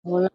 Mulai.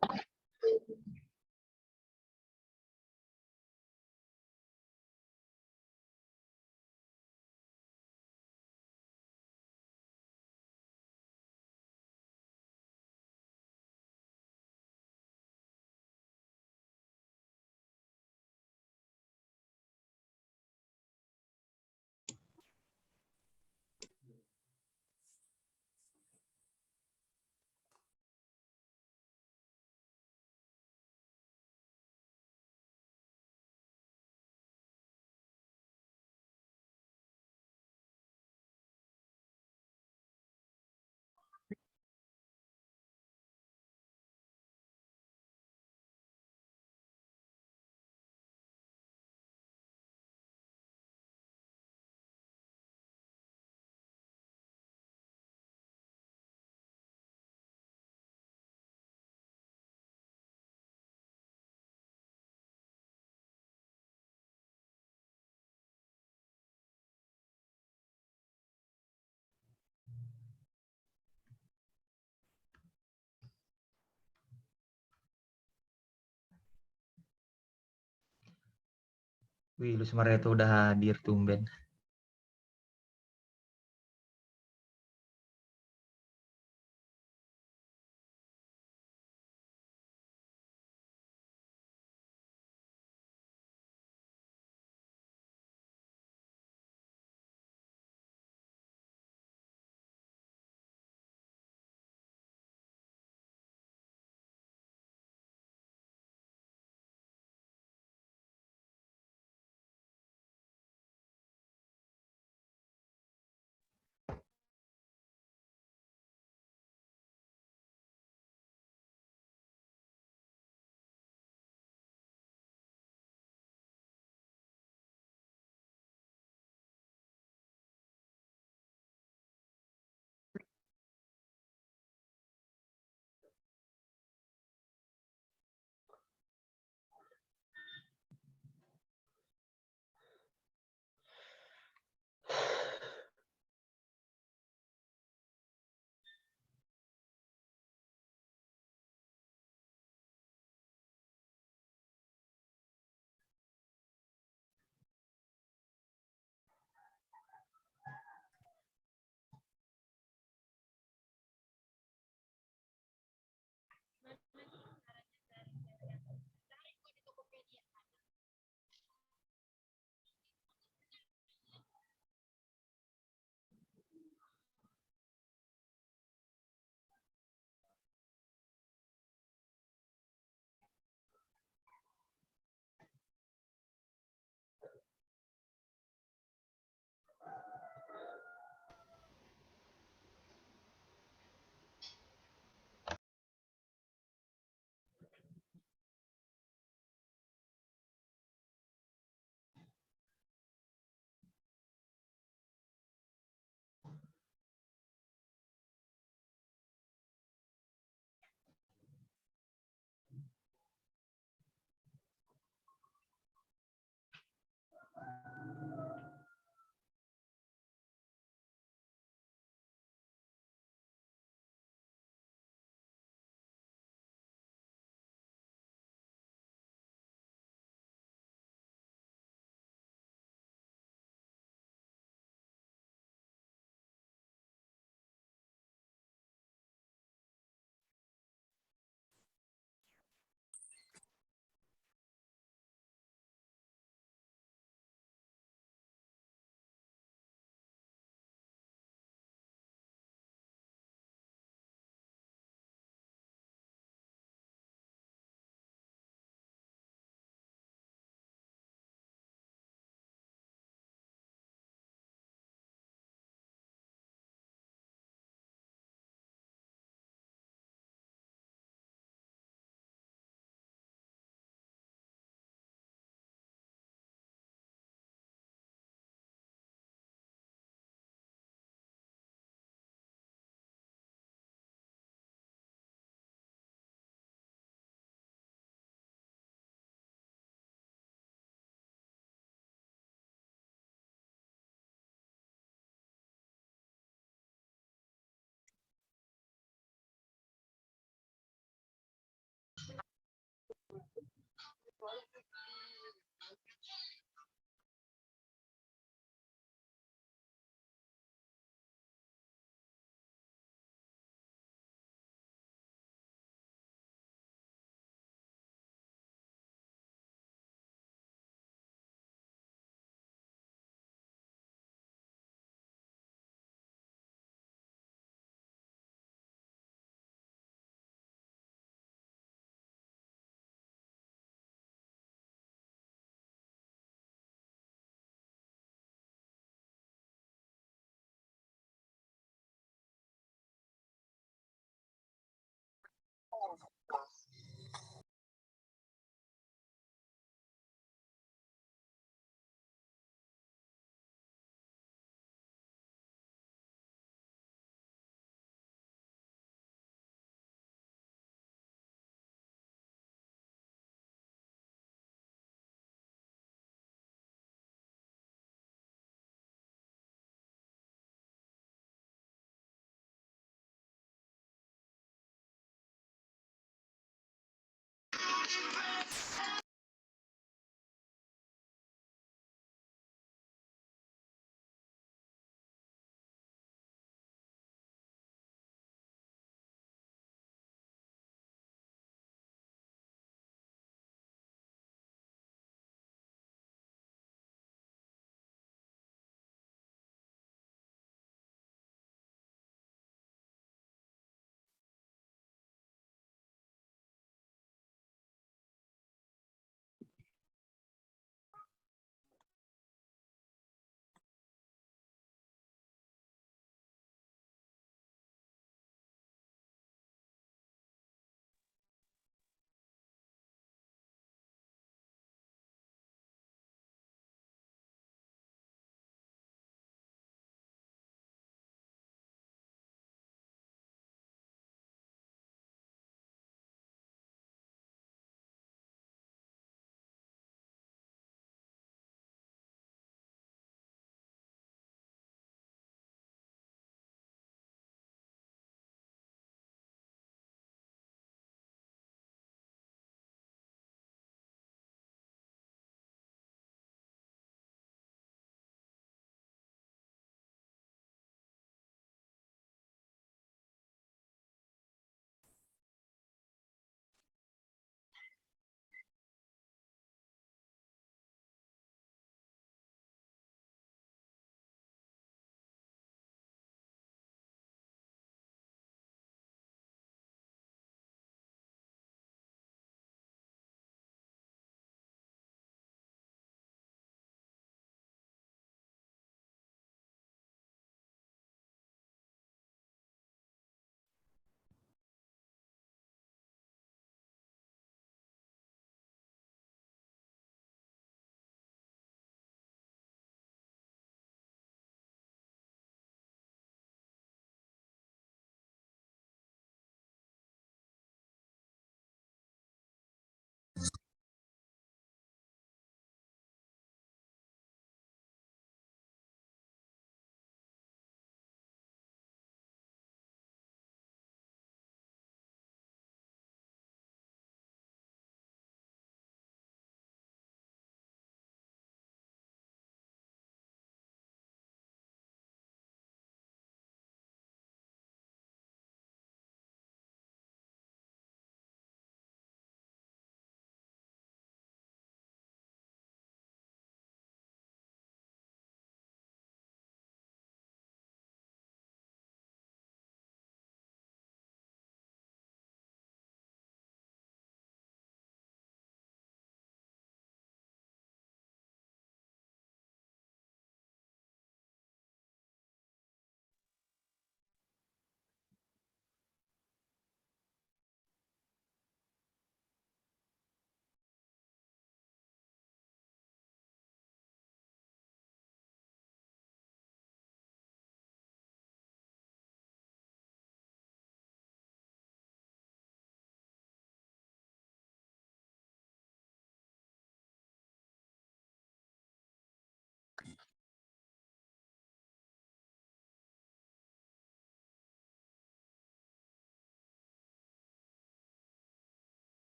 Wih, lu sebenarnya tuh udah hadir tumben.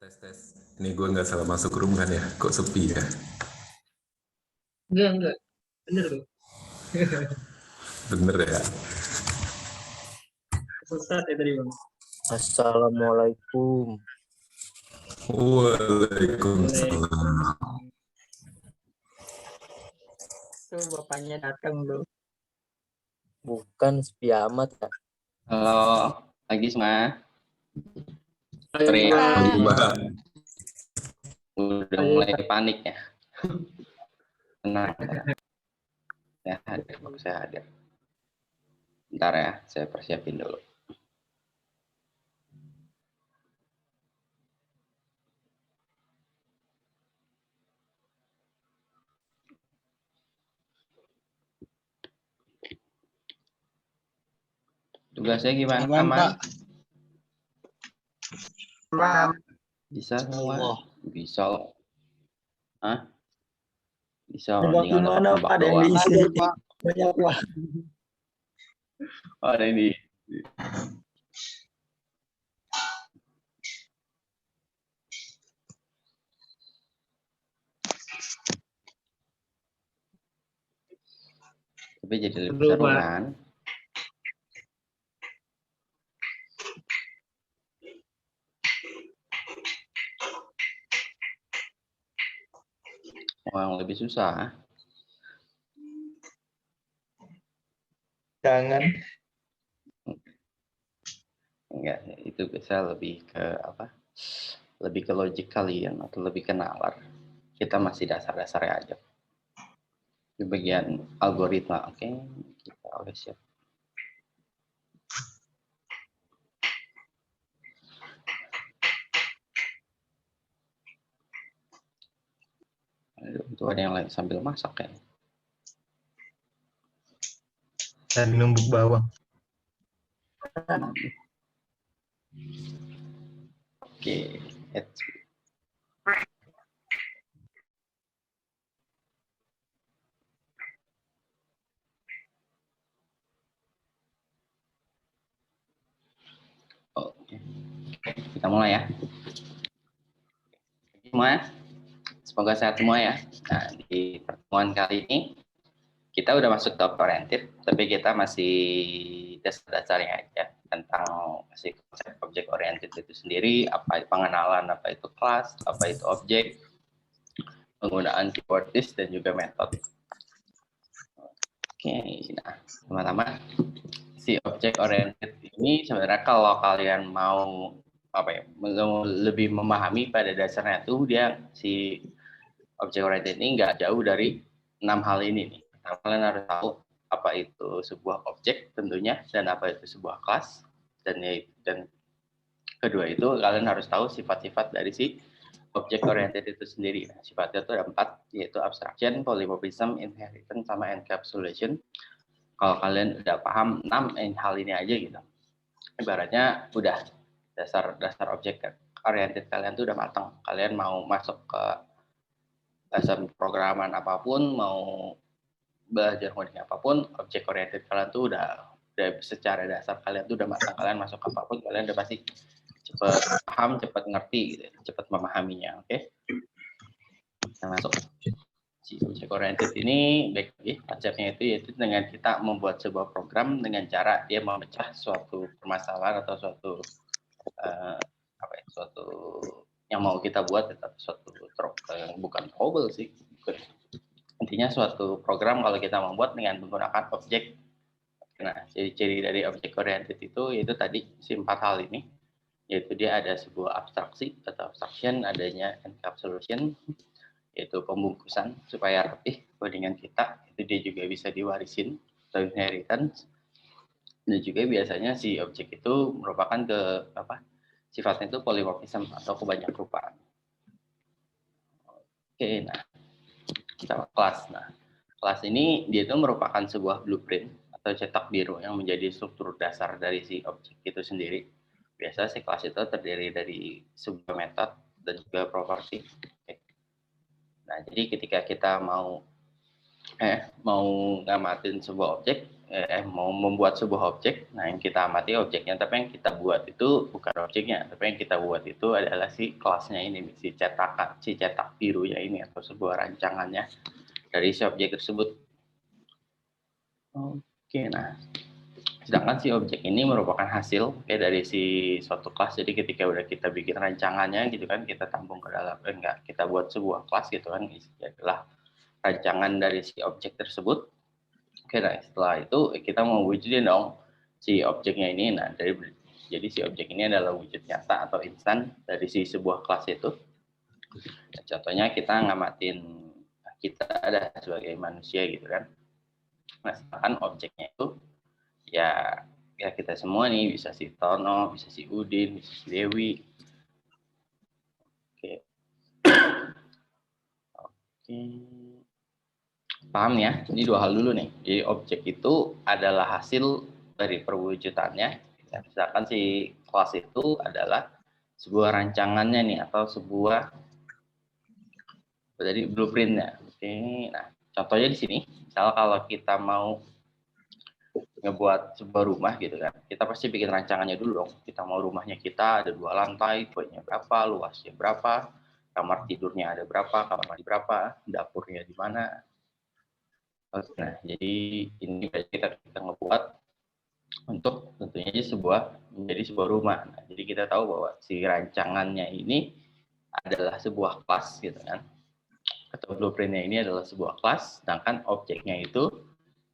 Tes tes. Ini gue nggak salah masuk room kan ya? Kok sepi ya? Enggak. Bener loh. Bener ya? Sesat ya tadi, Bang. Assalamualaikum. Waalaikumsalam. Tuh bapaknya datang loh. Bukan sepi amat ya. Halo, pagi semua. Ayo, Pagi, Mbak. Udah Ayo. mulai panik ya. Tenang. Saya hadir, saya hadir. Bentar ya, saya persiapin dulu. Tugasnya gimana? Aman, Aman? Pak. Bisa semua? Allah. Bisa loh. Hah? Bisa Nebak tinggal gimana nebak Pak ada yang doang. diisi? Aduh, Pak. Banyak Pak. Oh, ada ini. Tapi jadi lebih seru kan? Yang lebih susah. Jangan. Enggak, itu bisa lebih ke apa? Lebih ke logik kalian atau lebih ke nalar. Kita masih dasar-dasarnya aja. Di bagian algoritma, oke? Kita udah siap. Aduh, itu ada yang lain sambil masak ya. Dan numbuk bawang. Oke, oke. Kita mulai ya. Semua ya. Semoga sehat semua ya. Nah, di pertemuan kali ini kita udah masuk ke oriented, tapi kita masih dasar-dasarnya aja tentang si konsep objek oriented itu sendiri, apa pengenalan, apa itu kelas, apa itu objek, penggunaan keyword list dan juga metode. Oke, nah teman-teman, si objek oriented ini sebenarnya kalau kalian mau apa ya, lebih memahami pada dasarnya tuh dia si objek oriented ini nggak jauh dari 6 hal ini nih. Nah, kalian harus tahu apa itu sebuah objek tentunya dan apa itu sebuah kelas dan kedua itu kalian harus tahu sifat-sifat dari si objek oriented itu sendiri. Nah, sifatnya itu ada 4, yaitu abstraction, polymorphism, inheritance, sama encapsulation. Kalau kalian udah paham 6 hal ini aja gitu, ibaratnya udah dasar objek oriented kalian tuh udah matang. Kalian mau masuk ke dasar programan apapun, mau belajar coding apapun, objek oriented kalian tuh udah secara dasar kalian tuh udah matang. Kalian masuk apapun kalian udah pasti cepat paham, cepat ngerti gitu, cepat memahaminya. Oke. Kita masuk. Si objek oriented ini baik lagi konsepnya itu yaitu dengan kita membuat sebuah program dengan cara dia memecah suatu permasalahan atau suatu suatu yang mau kita buat atau suatu bukan trouble sih. Intinya suatu program kalau kita membuat dengan menggunakan objek. Nah, ciri-ciri dari objek oriented itu yaitu tadi si 4 hal ini, yaitu dia ada sebuah abstraksi atau abstraction, adanya encapsulation, yaitu pembungkusan supaya rapih codingan kita, itu dia juga bisa diwarisin atau inheritance, dan juga biasanya si objek itu merupakan sifatnya itu polymorphism atau kebanyakrupaan. Oke, nah kita kelas. Nah, kelas ini dia itu merupakan sebuah blueprint atau cetak biru yang menjadi struktur dasar dari si objek itu sendiri. Biasa si kelas itu terdiri dari sebuah metode dan juga properti. Oke. Nah, jadi ketika kita mau ngamatin sebuah objek, mau membuat sebuah objek, nah yang kita amati objeknya, tapi yang kita buat itu bukan objeknya, tapi yang kita buat itu adalah si kelasnya ini, si cetak birunya ini atau sebuah rancangannya dari si objek tersebut. Oke, nah sedangkan si objek ini merupakan hasil dari si suatu kelas. Jadi ketika udah kita bikin rancangannya gitu kan, kita tampung ke dalam kita buat sebuah kelas gitu kan, isinya adalah rancangan dari si objek tersebut. Oke, nah setelah itu kita mau wujudin dong si objeknya ini. Nah, jadi si objek ini adalah wujud nyata atau instan dari si sebuah kelas itu. Nah, contohnya kita ngamatin kita ada sebagai manusia gitu kan. Nah, sedangkan objeknya itu ya kita semua nih, bisa si Tono, bisa si Udin, bisa si Dewi. Oke. Paham ya? Ini 2 hal dulu nih. Jadi objek itu adalah hasil dari perwujudannya, ya, misalkan si kelas itu adalah sebuah rancangannya nih atau sebuah dari blueprintnya. Oke, nah contohnya di sini, misal kalau kita mau ngebuat sebuah rumah gitu kan, kita pasti bikin rancangannya dulu dong. Kita mau rumahnya kita ada 2 lantai, poinnya berapa, luasnya berapa, kamar tidurnya ada berapa, kamar mandi berapa, dapurnya di mana. Nah, jadi ini kita ngebuat untuk tentunya menjadi sebuah rumah. Nah, jadi kita tahu bahwa si rancangannya ini adalah sebuah kelas gitu kan, atau blueprintnya ini adalah sebuah kelas, sedangkan objeknya itu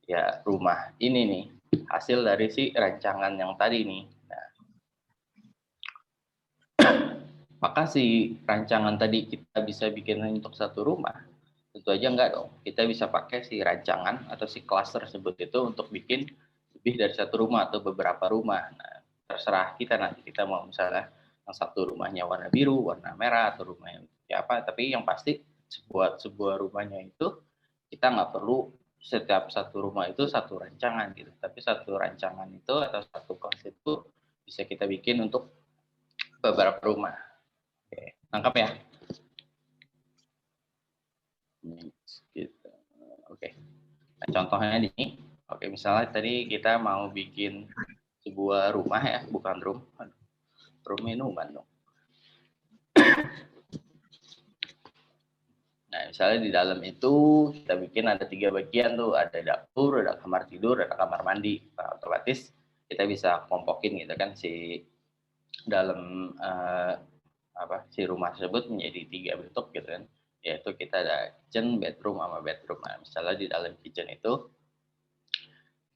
ya rumah ini nih, hasil dari si rancangan yang tadi nih. Nah, apakah si rancangan tadi kita bisa bikin untuk satu rumah? Tentu aja enggak dong. Kita bisa pakai si rancangan atau si kelas tersebut itu untuk bikin lebih dari satu rumah atau beberapa rumah. Nah, terserah kita nanti, kita mau misalnya yang satu rumahnya warna biru, warna merah, atau rumahnya ya apa, tapi yang pasti sebuah rumahnya itu kita nggak perlu setiap satu rumah itu satu rancangan gitu, tapi satu rancangan itu atau satu kelas itu bisa kita bikin untuk beberapa rumah. Oke, tangkap ya? Gitu. Oke. Nah, contohnya di sini. Oke, misalnya tadi kita mau bikin sebuah rumah ya, bukan room minuman dong. Nah, misalnya di dalam itu kita bikin ada 3 bagian tuh, ada dapur, ada kamar tidur, ada kamar mandi. Nah, otomatis kita bisa kompokin gitu kan si dalam si rumah tersebut menjadi 3 bentuk gitu kan. Yaitu kita ada kitchen, bedroom, sama bedroom. Nah, misalnya di dalam kitchen itu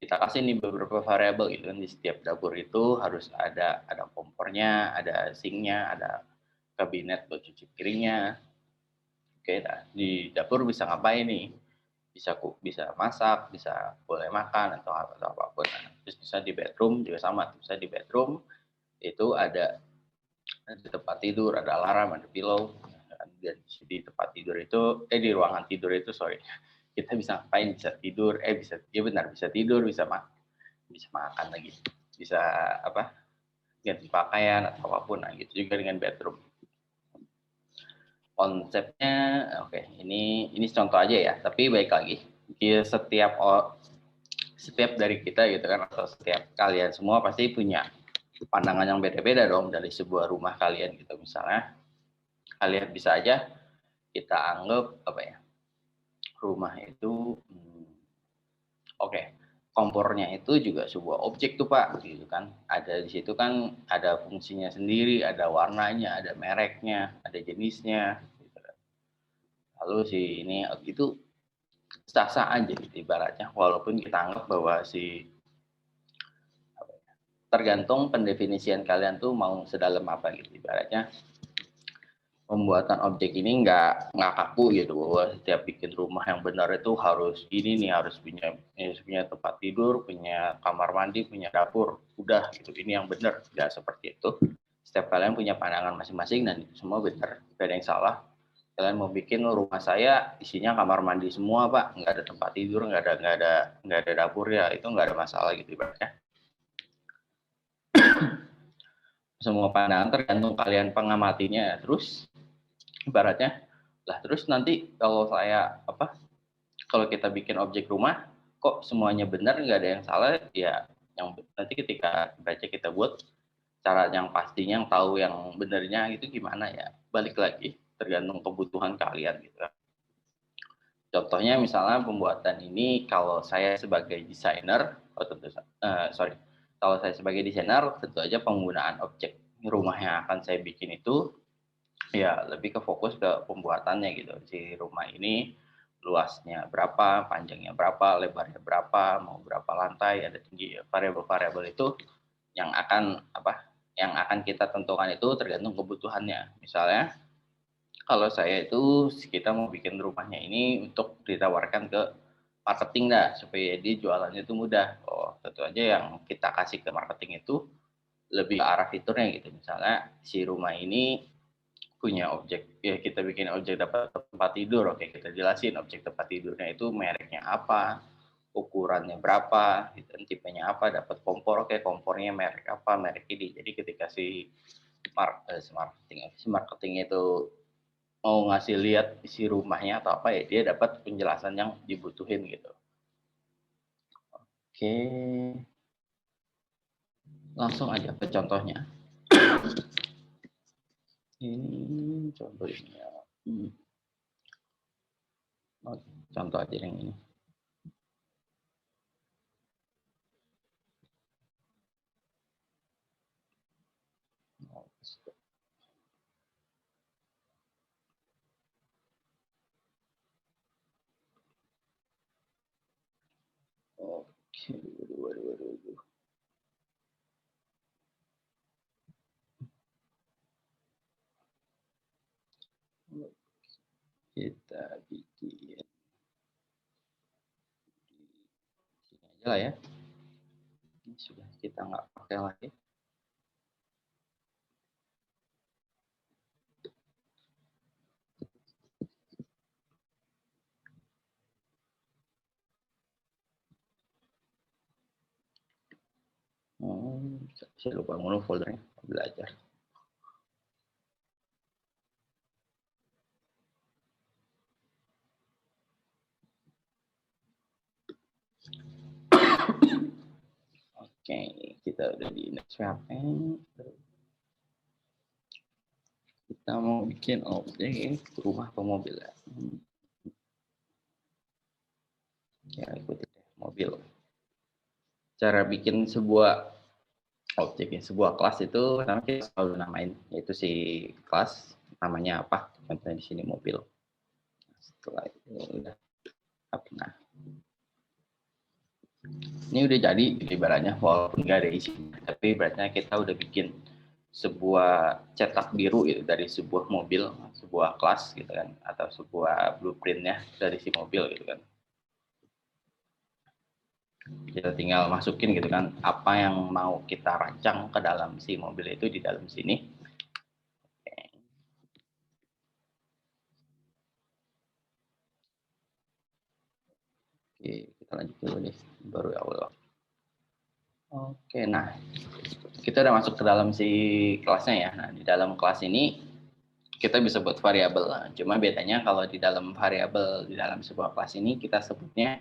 kita kasih nih beberapa variabel gitu kan, di setiap dapur itu harus ada kompornya, ada sinknya, ada kabinet buat cuci piringnya. Oke, nah di dapur bisa ngapain nih? Bisa masak, bisa boleh makan atau apapun. Nah, terus bisa di bedroom juga sama, bisa di bedroom itu ada tempat tidur, ada alarm, ada pillow. Dan di tempat tidur itu, di ruangan tidur itu, kita bisa ngapain? Bisa tidur, bisa tidur, bisa makan lagi, bisa ganti pakaian atau apapun. Nah, gitu juga dengan bedroom. Konsepnya, oke, ini contoh aja ya. Tapi baik lagi, setiap dari kita gitu kan, atau setiap kalian semua pasti punya pandangan yang beda-beda dong dari sebuah rumah kalian gitu. Misalnya kalian bisa aja kita anggap rumah itu kompornya itu juga sebuah objek tuh Pak gitu kan. Ada di situ kan ada fungsinya sendiri, ada warnanya, ada mereknya, ada jenisnya gitu. Lalu ini itu sah-sah aja gitu ibaratnya, walaupun kita anggap bahwa tergantung pendefinisian kalian tuh mau sedalam apa gitu. Ibaratnya pembuatan objek ini nggak kaku gitu, bahwa setiap bikin rumah yang benar itu harus ini nih, harus punya tempat tidur, punya kamar mandi, punya dapur, udah gitu, ini yang benar. Nggak seperti itu. Setiap kalian punya pandangan masing-masing dan itu semua benar, nggak ada yang salah. Kalian mau bikin rumah saya isinya kamar mandi semua Pak, nggak ada tempat tidur, nggak ada dapur, ya itu nggak ada masalah gitu ibaratnya. Semua pandangan tergantung kalian pengamatinya. Terus ibaratnya terus nanti kalau kita bikin objek rumah kok semuanya benar, nggak ada yang salah ya, yang nanti ketika kita buat cara yang pastinya, yang tahu yang benernya itu gimana ya, balik lagi tergantung kebutuhan kalian gitu. Contohnya misalnya pembuatan ini, kalau saya sebagai desainer, kalau saya sebagai desainer tentu aja penggunaan objek rumah yang akan saya bikin itu ya lebih ke fokus ke pembuatannya gitu. Si rumah ini luasnya berapa, panjangnya berapa, lebarnya berapa, mau berapa lantai, ada tinggi, variabel-variabel itu yang akan kita tentukan itu tergantung kebutuhannya. Misalnya kalau saya itu kita mau bikin rumahnya ini untuk ditawarkan ke marketing supaya dia jualannya itu mudah. Oh, tentu aja yang kita kasih ke marketing itu lebih ke arah fiturnya gitu. Misalnya si rumah ini punya objek, ya kita bikin objek dapat tempat tidur. Oke, kita jelasin objek tempat tidurnya itu mereknya apa, ukurannya berapa, gitu, tipenya apa, dapat kompor, oke kompornya merek apa, merek ini. Jadi ketika si marketing itu mau ngasih lihat isi rumahnya atau apa ya, dia dapat penjelasan yang dibutuhin gitu. Oke, langsung aja ke contohnya. Ini contohnya. Contoh aja yang ini. Oke, waduh. Kita bikin sini aja lah ya. Ini sudah kita nggak pakai lagi. Saya lupa ngunu foldernya belajar. Oke, kita udah di NetSuite. Kita mau bikin objek rumah pemobil. Ya, ikuti deh, mobil. Cara bikin sebuah objek, sebuah kelas itu pertama kita selalu namain, yaitu si kelas namanya apa, contohnya di sini mobil. Setelah itu udah nah, ini udah jadi ibaratnya, walaupun nggak ada isi, tapi ibaratnya kita udah bikin sebuah cetak biru gitu dari sebuah mobil, sebuah kelas gitu kan, atau sebuah blueprintnya dari si mobil gitu kan. Kita tinggal masukin gitu kan apa yang mau kita rancang ke dalam si mobil itu di dalam sini. Oke, kita lanjut dulu nih baru awal. Oke, nah kita udah masuk ke dalam si kelasnya ya. Nah, di dalam kelas ini kita bisa buat variabel. Cuma bedanya kalau di dalam variabel di dalam sebuah kelas ini kita sebutnya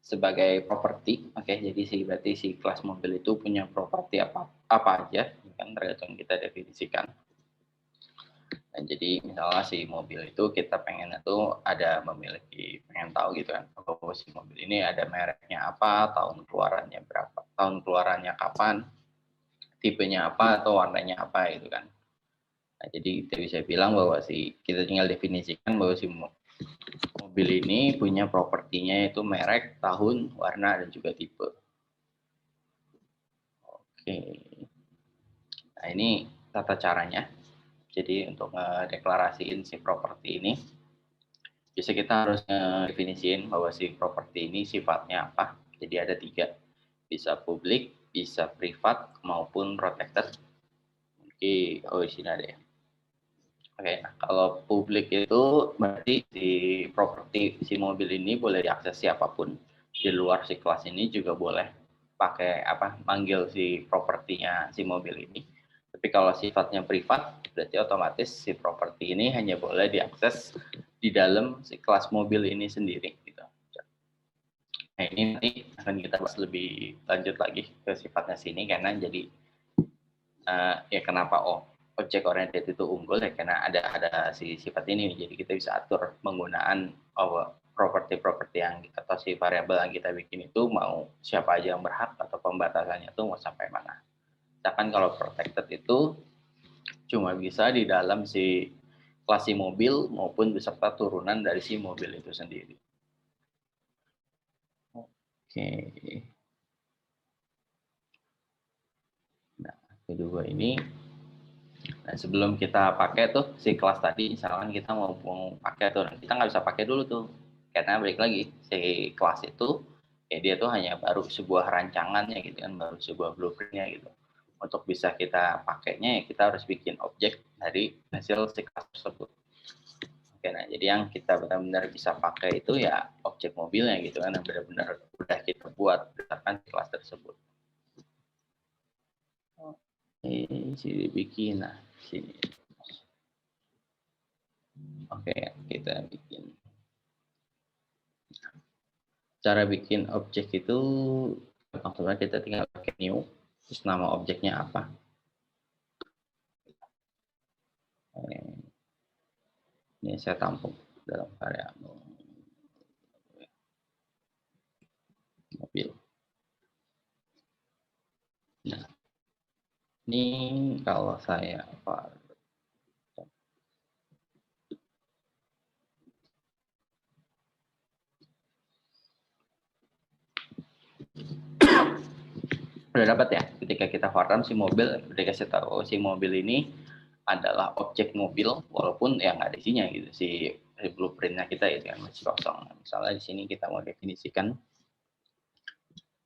sebagai properti. Oke, jadi berarti si kelas mobil itu punya properti apa aja kan tergantung kita definisikan. Nah, jadi misalnya si mobil itu kita pengen itu pengen tahu gitu kan, bahwa si mobil ini ada mereknya apa, tahun keluarannya berapa, tahun keluarannya kapan, tipenya apa atau warnanya apa gitu kan. Nah, jadi kita bisa bilang bahwa kita tinggal definisikan bahwa si mobil ini punya propertinya itu merek, tahun, warna dan juga tipe. Oke. Nah, ini tata caranya. Jadi untuk ngedeklarasiin si properti ini, bisa kita harus definisiin bahwa si properti ini sifatnya apa. Jadi ada 3, bisa publik, bisa privat, maupun protected. Oke, di sini ada ya. Oke, nah kalau publik itu berarti si properti si mobil ini boleh diakses siapapun. Di luar si kelas ini juga boleh pakai manggil si propertinya si mobil ini. Tapi kalau sifatnya privat, berarti otomatis si properti ini hanya boleh diakses di dalam si kelas mobil ini sendiri. Gitu. Nah, ini nanti akan kita bahas lebih lanjut lagi ke sifatnya sini, karena jadi ya kenapa object oriented itu unggul ya karena ada si sifat ini. Jadi kita bisa atur penggunaan properti yang atau si variabel yang kita bikin itu mau siapa aja yang berhak atau pembatasannya itu mau sampai mana. Misalkan kalau protected itu cuma bisa di dalam si kelas si mobil maupun beserta turunan dari si mobil itu sendiri. Oke. Nah, kedua ini, nah sebelum kita pakai tuh si kelas tadi, misalkan kita mau pakai tuh, kita nggak bisa pakai dulu tuh, karena balik lagi si kelas itu ya dia tuh hanya baru sebuah rancangannya gitu kan, baru sebuah blueprintnya gitu. Untuk bisa kita pakainya ya kita harus bikin objek dari hasil si kelas tersebut. Oke, nah jadi yang kita benar-benar bisa pakai itu ya objek mobilnya gitu kan, yang benar-benar udah kita buat berdasarkan kelas tersebut. Oke, sini bikin, nah sini. Oke, kita bikin. Cara bikin objek itu maksudnya kita tinggal pakai new, terus nama objeknya apa. Ini saya tampung dalam variabel mobil. Nah, ini kalau saya udah dapat ya, ketika kita vartam si mobil, udah kasih tahu si mobil ini adalah objek mobil, walaupun yang nggak ada isinya gitu, si blueprintnya kita itu kan masih kosong. Misalnya di sini kita mau definisikan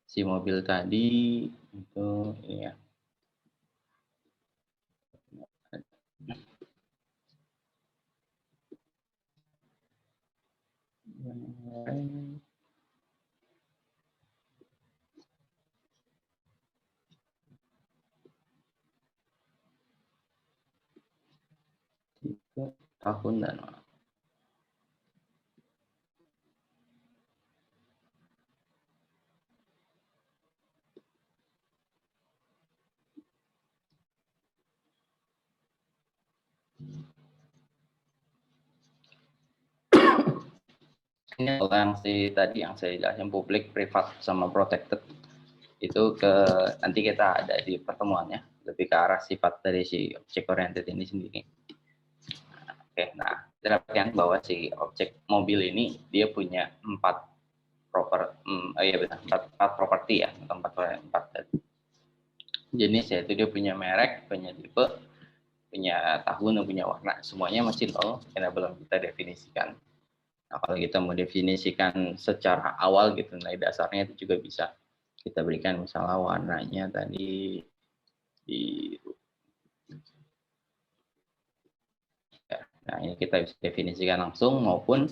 si mobil tadi itu ini ya. Tahun dan ini yang tadi yang saya jelasin publik, privat, sama protected itu ke nanti kita ada di pertemuannya lebih ke arah sifat dari si object oriented ini sendiri. Oke, nah kita dapatkan bahwa si objek mobil ini dia punya empat properti ya, empat jenis, yaitu dia punya merek, punya tipe, punya tahun, dan punya warna. Semuanya masih nol karena belum kita definisikan. Nah, kalau kita mau definisikan secara awal gitu, nilai dasarnya itu juga bisa kita berikan, misalnya warnanya tadi biru. Ya, nah, ini kita bisa definisikan langsung, maupun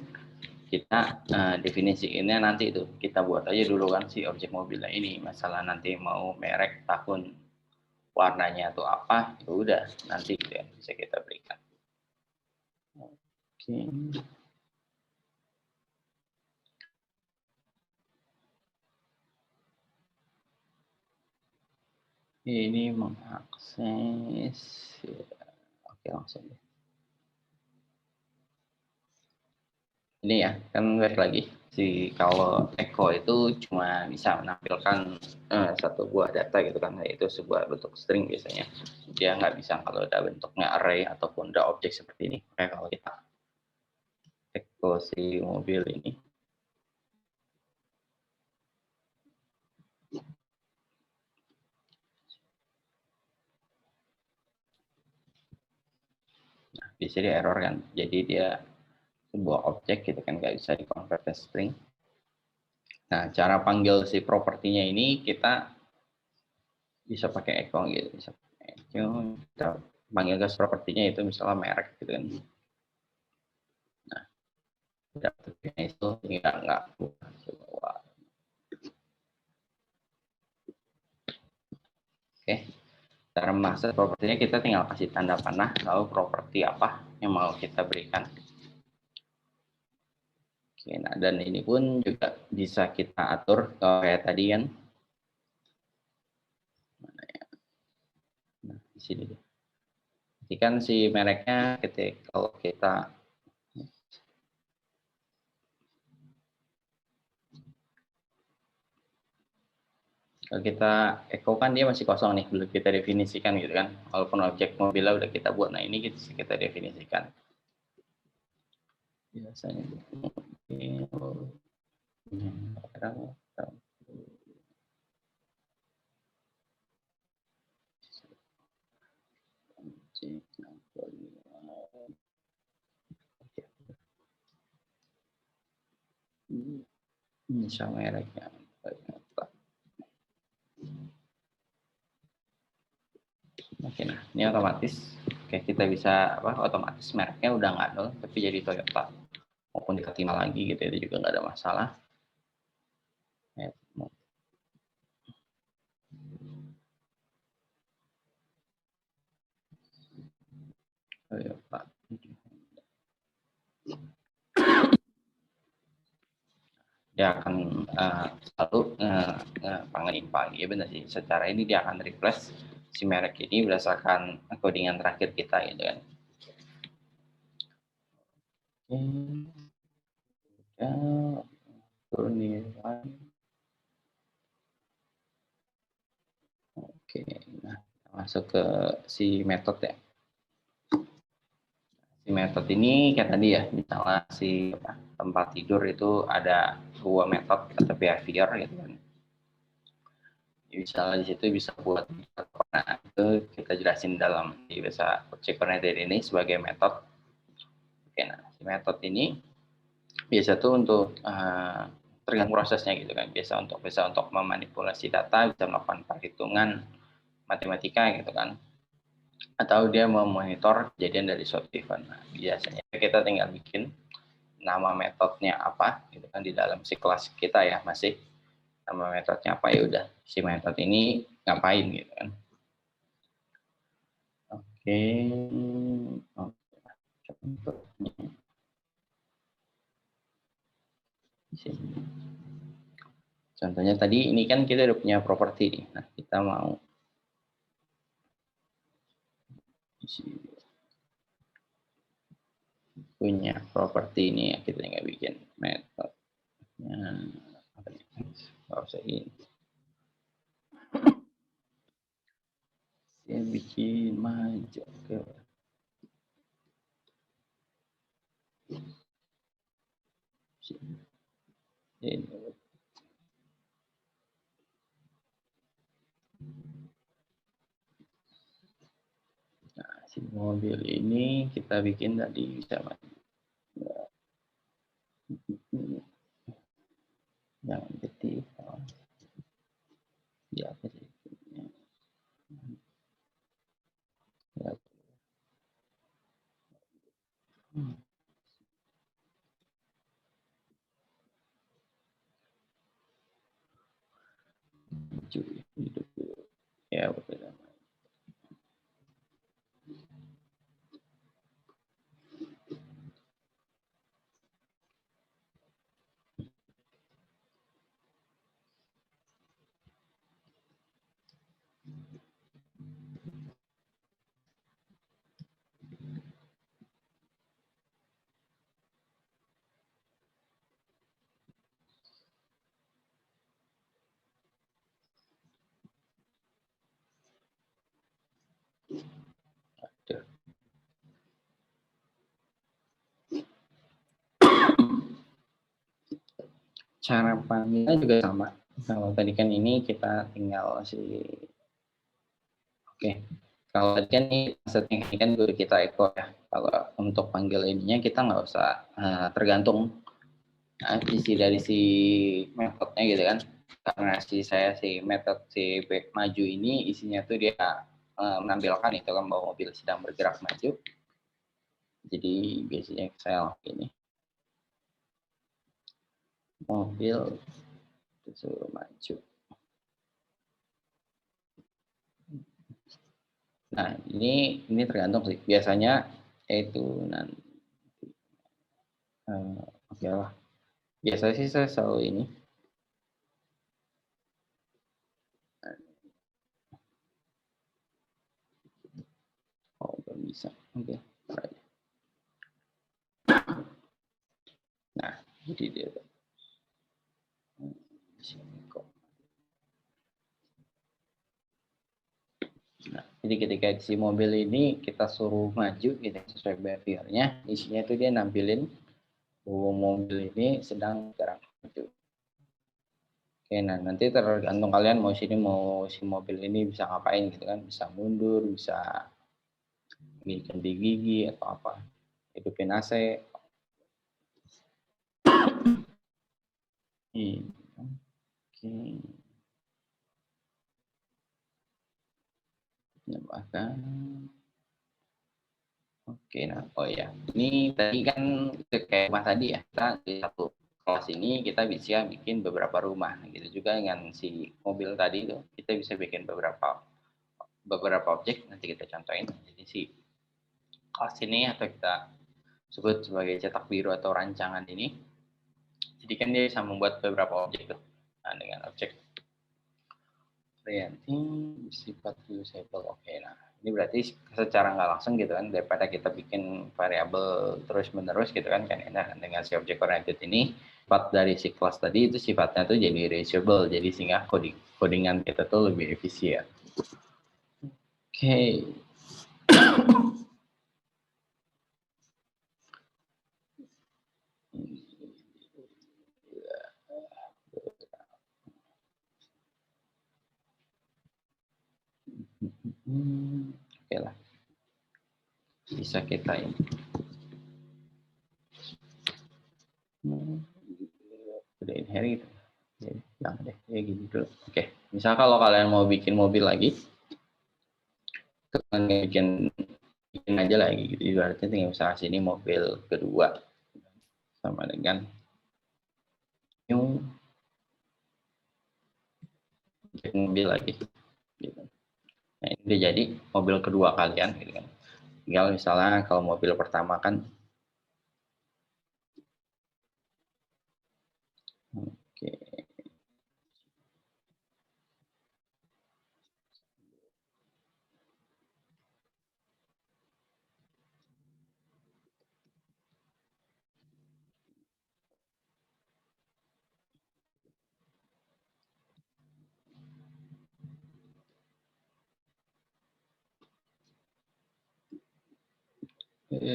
kita definisiinnya nanti itu kita buat aja dulu kan si objek mobilnya ini. Masalah nanti mau merek, tahun, warnanya atau apa, ya udah nanti gitu ya, bisa kita berikan. Oke. Ini mengakses, oke langsung deh. Ini ya, kan balik lagi, kalau echo itu cuma bisa menampilkan satu buah data gitu kan, yaitu sebuah bentuk string biasanya. Dia nggak bisa kalau ada bentuknya array ataupun ada objek seperti ini. Kayak kalau kita echo si mobil ini. Nah, bisa dia error kan, jadi dia sebuah objek gitu kan, nggak bisa di-convert ke string. Nah, cara panggil si propertinya ini kita bisa pakai echo gitu, bisa pakai echo, kita panggil gas propertinya itu misalnya merek gitu kan. Nah, dapetnya itu nggak oke. Cara mengakses propertinya kita tinggal kasih tanda panah, lalu properti apa yang mau kita berikan. Oke, nah dan ini pun juga bisa kita atur kayak tadi kan. Mana ya? Nah, di sini deh. Jadi kan si mereknya ketika kalau kita echo kan dia masih kosong nih, belum kita definisikan gitu kan. Walaupun objek mobilnya udah kita buat, nah ini kita definisikan. Biasanya ini sama mereknya. Oke, nah ini otomatis Oke, kita bisa otomatis mereknya udah nggak nol, tapi jadi Toyota maupun diketima lagi gitu, itu juga nggak ada masalah. Ya, Toyota. Dia akan selalu pangalimpa. Ya benar sih. Secara ini dia akan replace si merek ini berdasarkan codingan terakhir kita gitu kan. Ya, turun nih. Oke, nah masuk ke si metode ya. Si metode ini kayak tadi ya, misalnya si tempat tidur itu ada dua metode atau behavior gitu kan. Misalnya di situ bisa buat, nah itu kita jelasin dalam di bahasa object oriented ini sebagai metode. Oke, nah si metode ini biasa tuh untuk tergantung prosesnya gitu kan. Bisa untuk memanipulasi data, bisa melakukan perhitungan matematika gitu kan. Atau dia memonitor kejadian dari suatu event. Nah, biasanya kita tinggal bikin nama metodenya apa gitu kan di dalam si kelas kita ya, masih nama metodenya apa, ya udah si metode ini ngapain gitu kan. Oke. Contohnya tadi ini kan kita udah punya properti nih. Nah, kita mau punya properti ini ya, kita nggak bikin metodenya apa nih? Nggak usah ini. Saya bikin maju ke ini. Nah, si mobil ini kita bikin tadi bisa maju. Jangan kecil. Ya, apa sih? Ya. Hidup ya betul. Cara panggilnya juga sama. Kalau tadi kan ini kita tinggal oke. Kalau tadi kan ini setting ini kan guru kita echo ya. Kalau untuk panggil ininya kita nggak usah tergantung isi dari si metodenya gitu kan. Karena si metode maju ini isinya tuh dia menampilkan itu kan bahwa mobil sedang bergerak maju. Jadi biasanya Excel ini mobil disuruh maju. Nah, ini tergantung sih. Biasanya itu nanti oke lah. Biasanya sih saya selalu ini. Oh, belum bisa. Oke. Nah, jadi dia. Nah, jadi ketika si mobil ini kita suruh maju gitu sesuai behaviornya, isinya itu dia nampilin bahwa mobil ini sedang bergerak maju. Oke, nah nanti tergantung kalian mau si mobil ini bisa ngapain gitu kan, bisa mundur, bisa ganti gigi atau apa, hidupin AC. Oke. Bahkan Oke, nah, oh ya, ini tadi kan kayak rumah tadi ya, kita di satu kelas ini kita bisa bikin beberapa rumah, gitu juga dengan si mobil tadi itu, kita bisa bikin beberapa objek, nanti kita contohin. Jadi si kelas ini atau kita sebut sebagai cetak biru atau rancangan ini, jadi kan dia bisa membuat beberapa objek tuh. Nah, dengan objek orienting sifat usable. Oke, nah ini berarti secara nggak langsung gitu kan, daripada kita bikin variabel terus menerus gitu kan enak dengan si objek oriented ini, sifat dari si kelas tadi itu sifatnya tuh jadi reusable, jadi sehingga codingan kita tuh lebih efisien. Oke. Oke lah, bisa kita ini udah inherit gitu. Jadi, jangan deh, ya gini dulu. Oke, misal kalau kalian mau bikin mobil lagi, kalian bikin aja lagi gitu. Ibaratnya tinggal misalnya sini mobil kedua sama dengan new mobil lagi. Gitu. Nah, ini udah jadi mobil kedua kalian gitu kan. Tinggal misalnya kalau mobil pertama kan oke.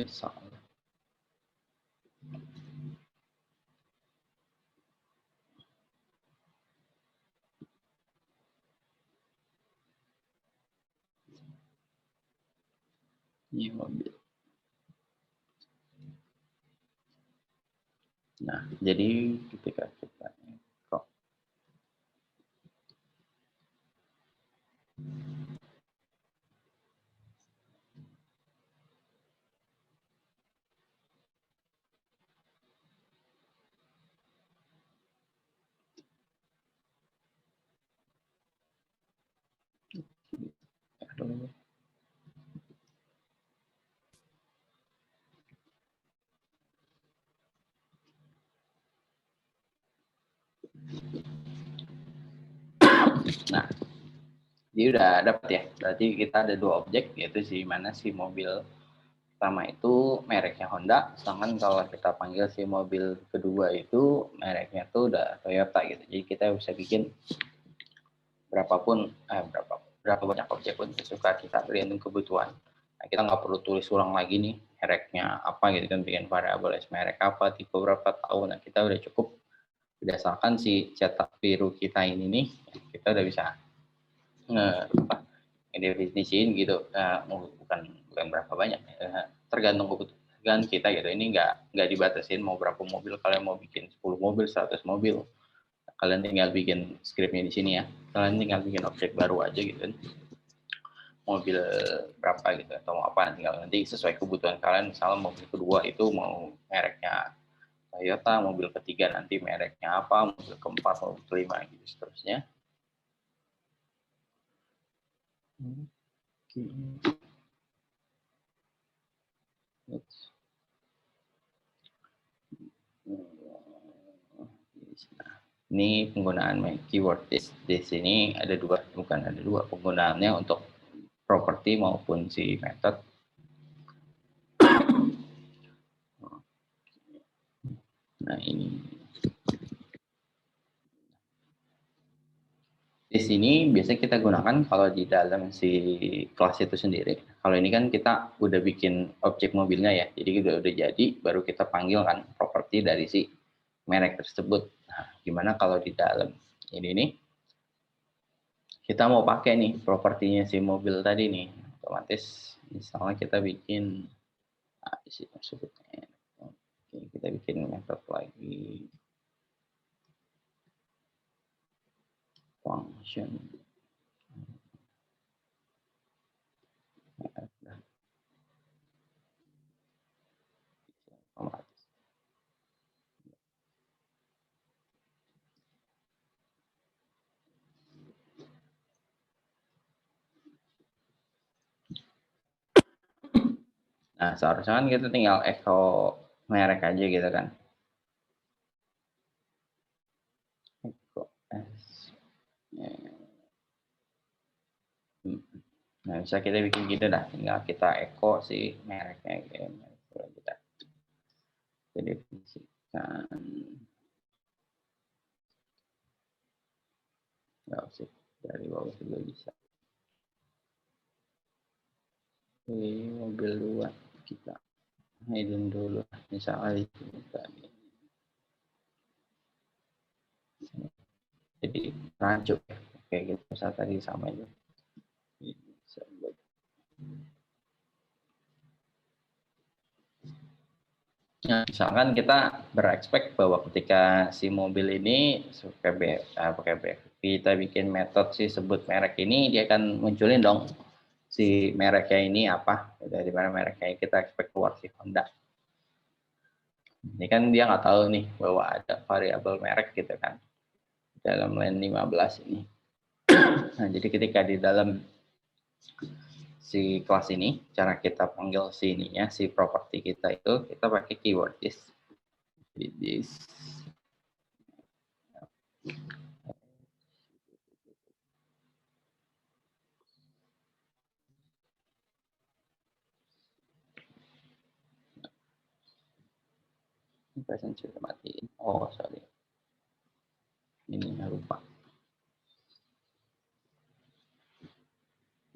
Salah. Ini mobil. Nah, jadi ketika kita kok nah, dia udah dapat ya. Berarti kita ada dua objek, yaitu si mana si mobil pertama itu mereknya Honda, sedangkan kalau kita panggil si mobil kedua itu mereknya tuh udah Toyota gitu. Jadi kita bisa bikin berapa banyak objek pun sesuka kita tergantung kebutuhan. Nah, kita nggak perlu tulis ulang lagi nih mereknya apa gitu kan, bikin variabel merek apa, tipe berapa, tahun. Nah, kita udah cukup berdasarkan si cetak biru kita ini nih, kita udah bisa ngedefinisiin gitu. Bukan berapa banyak, tergantung kebutuhan kita gitu. Ini nggak dibatasin mau berapa mobil, kalian mau bikin 10 mobil, 100 mobil, kalian tinggal bikin scriptnya di sini ya. Kalian tinggal bikin objek baru aja gitu kan. Mobil berapa gitu atau mau apa, tinggal nanti sesuai kebutuhan kalian. Misalnya mobil kedua itu mau mereknya Toyota, mobil ketiga nanti mereknya apa, mobil keempat, mobil kelima gitu seterusnya. Ini penggunaan keyword di sini ada dua, penggunaannya untuk properti maupun si method. Nah, ini di sini biasanya kita gunakan kalau di dalam si kelas itu sendiri. Kalau ini kan kita udah bikin objek mobilnya ya, jadi udah jadi, baru kita panggil kan properti dari si merek tersebut. Nah, gimana kalau di dalam ini nih kita mau pakai nih propertinya si mobil tadi nih, otomatis misalnya kita bikin di sini sebutnya. Oke, kita bikin method lagi function. otomatis. Nah, seharusnya kan kita tinggal echo merek aja gitu kan. Echo S. Nah, bisa kita bikin gitu dah, tinggal kita echo si mereknya gitu. Kita definisikan. Nggak usah, dari bawah juga bisa. Ini mobil 2 kita hidden dulu, misalnya ini tadi. Jadi rancu ya, kayak gitu, misal tadi sama aja. Nah, misalkan kita berekspek bahwa ketika si mobil ini kita bikin metode si sebut merek ini, dia akan munculin dong si mereknya ini apa, dari mana mereknya kita expect keluar si Honda. Ini kan dia nggak tahu nih bahwa ada variabel merek gitu kan dalam line 15 ini. Nah, jadi ketika di dalam si kelas ini, cara kita panggil si ininya, si properti kita itu, kita pakai keyword this. Present sudah matiin. Oh, sorry. Ini lupa.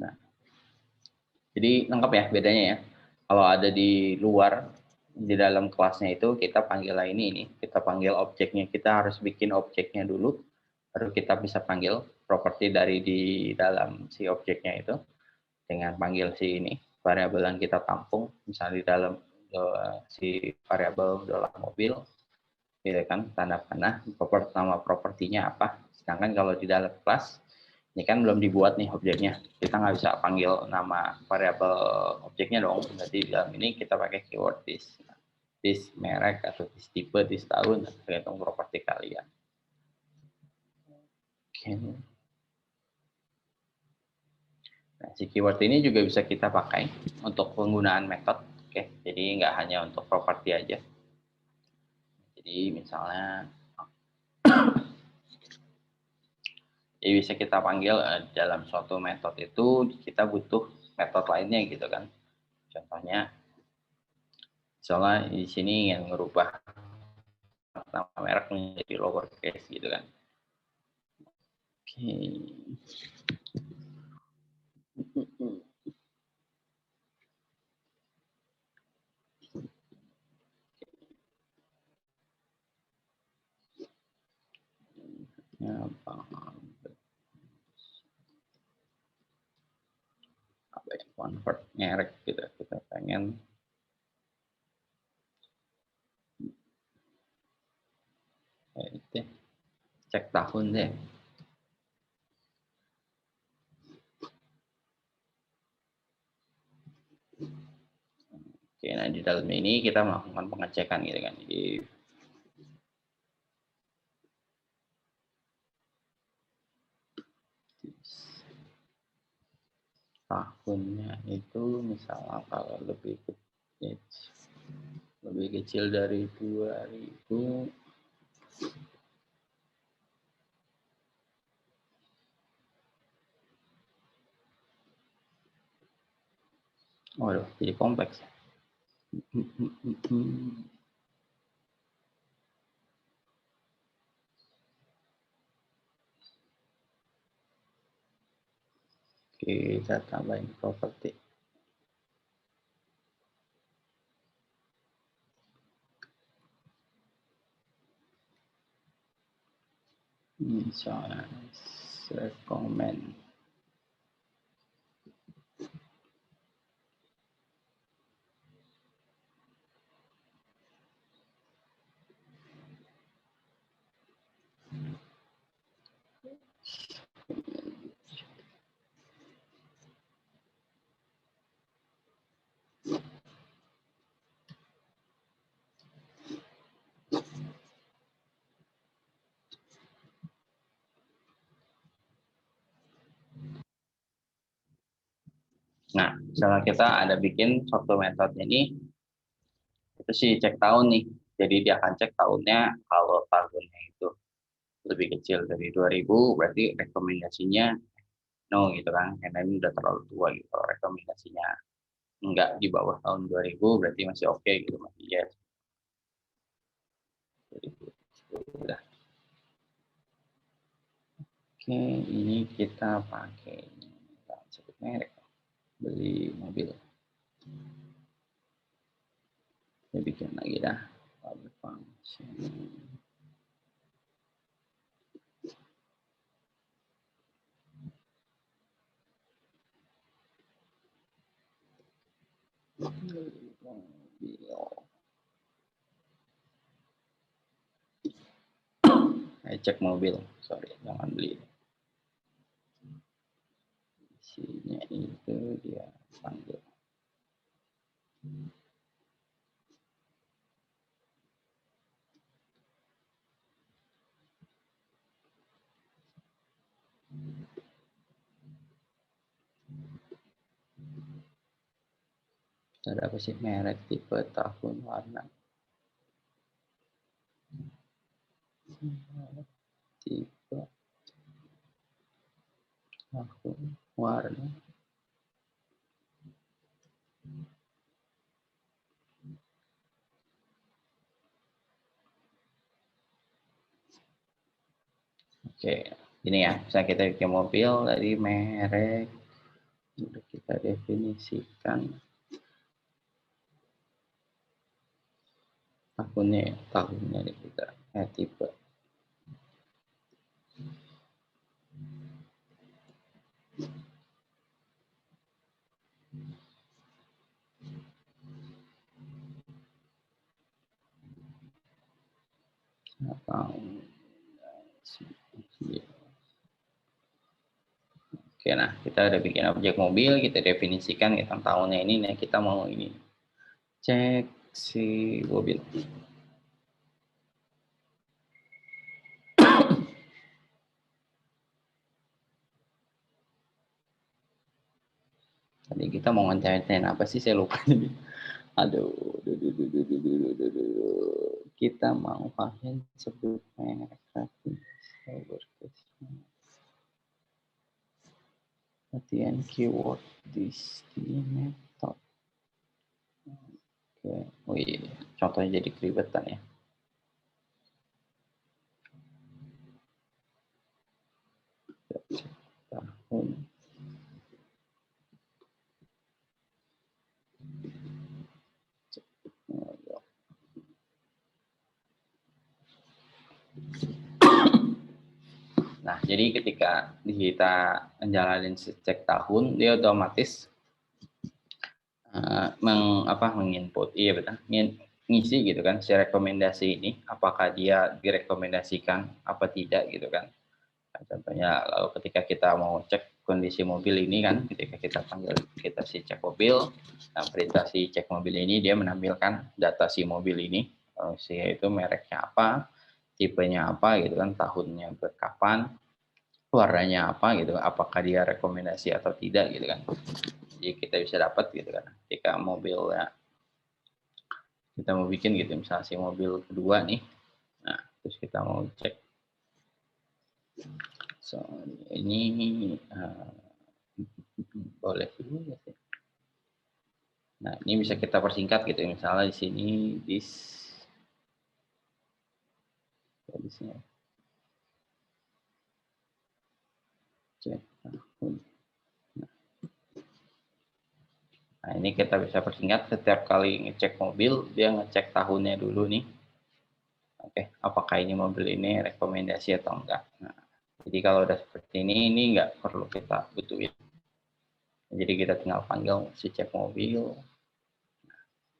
Nah, jadi lengkap ya bedanya ya. Kalau ada di luar, di dalam kelasnya itu kita panggil ini. Kita panggil objeknya. Kita harus bikin objeknya dulu, baru kita bisa panggil properti dari di dalam si objeknya itu dengan panggil si ini variabel yang kita tampung, misalnya di dalam si variabel dalam mobil, gitu kan, tanda panah, nama propertinya apa. Sedangkan kalau di dalam kelas ini kan belum dibuat nih objeknya, kita nggak bisa panggil nama variabel objeknya dong. Berarti di dalam ini kita pakai keyword this merek atau this tipe, this tahun, tergantung properti kalian. Oke. Nah, si keyword ini juga bisa kita pakai untuk penggunaan metode. Oke, jadi nggak hanya untuk properti aja. Jadi misalnya jadi bisa kita panggil dalam suatu metode itu kita butuh metode lainnya gitu kan. Contohnya misalnya di sini ingin merubah nama merek menjadi lowercase gitu kan. Oke. Apa ya, convert merek gitu, kita pengen itu cek tahun deh. Oke, nah di dalam ini kita melakukan pengecekan gitu kan. Jadi tahunnya itu misalnya kalau lebih kecil dari 2000, waduh, jadi kompleks. Kita tambahin properti. Misalnya comment. Nah, misalnya kita ada bikin suatu metode ini, itu sih cek tahun nih. Jadi dia akan cek tahunnya, kalau tahunnya itu lebih kecil dari 2000, berarti rekomendasinya no gitu kan, karena ini udah terlalu tua gitu. Kalau rekomendasinya enggak di bawah tahun 2000, berarti masih oke gitu, masih yes. Udah. Oke, ini kita pakai sebut merek, beli mobil. Saya bikin lagi dah. Function. Cek mobil, sorry, jangan beli. Isinya itu dia panggil. Ada apa sih? Merek, tipe, tahun, warna. Tipe, tahun, warna. Oke, ini ya, bisa kita bikin mobil dari merek, udah kita definisikan tahunnya kita, tipe. Oke, nah kita udah bikin objek mobil, kita definisikan kita tahunnya ini, nah kita mau ini cek si mobil. Tadi kita mau ngecatain apa sih, saya lupa. Aduh, kita mau pakai sebut merek latihan keyword di method. Oke, oh iya, contohnya jadi keribetan ya. Tahun. Nah, jadi ketika kita menjalani cek tahun, dia otomatis menginput, iya betul, ngisi gitu kan, si rekomendasi ini, apakah dia direkomendasikan apa tidak gitu kan. Nah, contohnya, lalu ketika kita mau cek kondisi mobil ini kan, ketika kita panggil kita si cek mobil, nah perintah si cek mobil ini dia menampilkan data si mobil ini, yaitu mereknya apa, tipenya apa gitu kan, tahunnya berkapan, warnanya apa gitu, apakah dia rekomendasi atau tidak gitu kan. Jadi kita bisa dapat gitu kan, ketika mobilnya kita mau bikin gitu, misalnya si mobil kedua nih, nah terus kita mau cek, so ini boleh dulu ya sih. Nah ini bisa kita persingkat gitu, misalnya di sini cek tahun. Nah ini kita bisa persingkat, setiap kali ngecek mobil dia ngecek tahunnya dulu nih. Oke, apakah ini mobil ini rekomendasi atau enggak. Nah, jadi kalau udah seperti ini nggak perlu kita butuhin. Jadi kita tinggal panggil si cek mobil.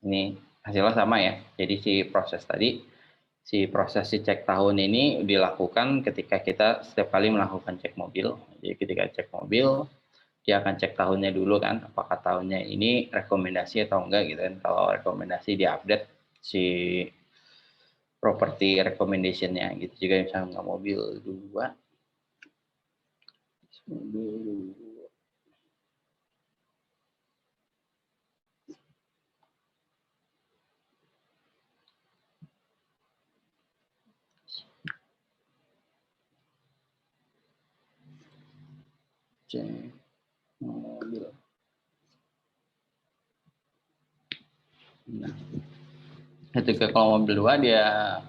Ini hasilnya sama ya. Jadi si proses cek tahun ini dilakukan ketika kita setiap kali melakukan cek mobil. Jadi ketika cek mobil, dia akan cek tahunnya dulu kan, apakah tahunnya ini rekomendasi atau enggak gitu kan. Kalau rekomendasi dia update si property recommendation-nya gitu. Juga misalnya mobil 2. Cek mobil. Nah, ketika kalau mobil 2 dia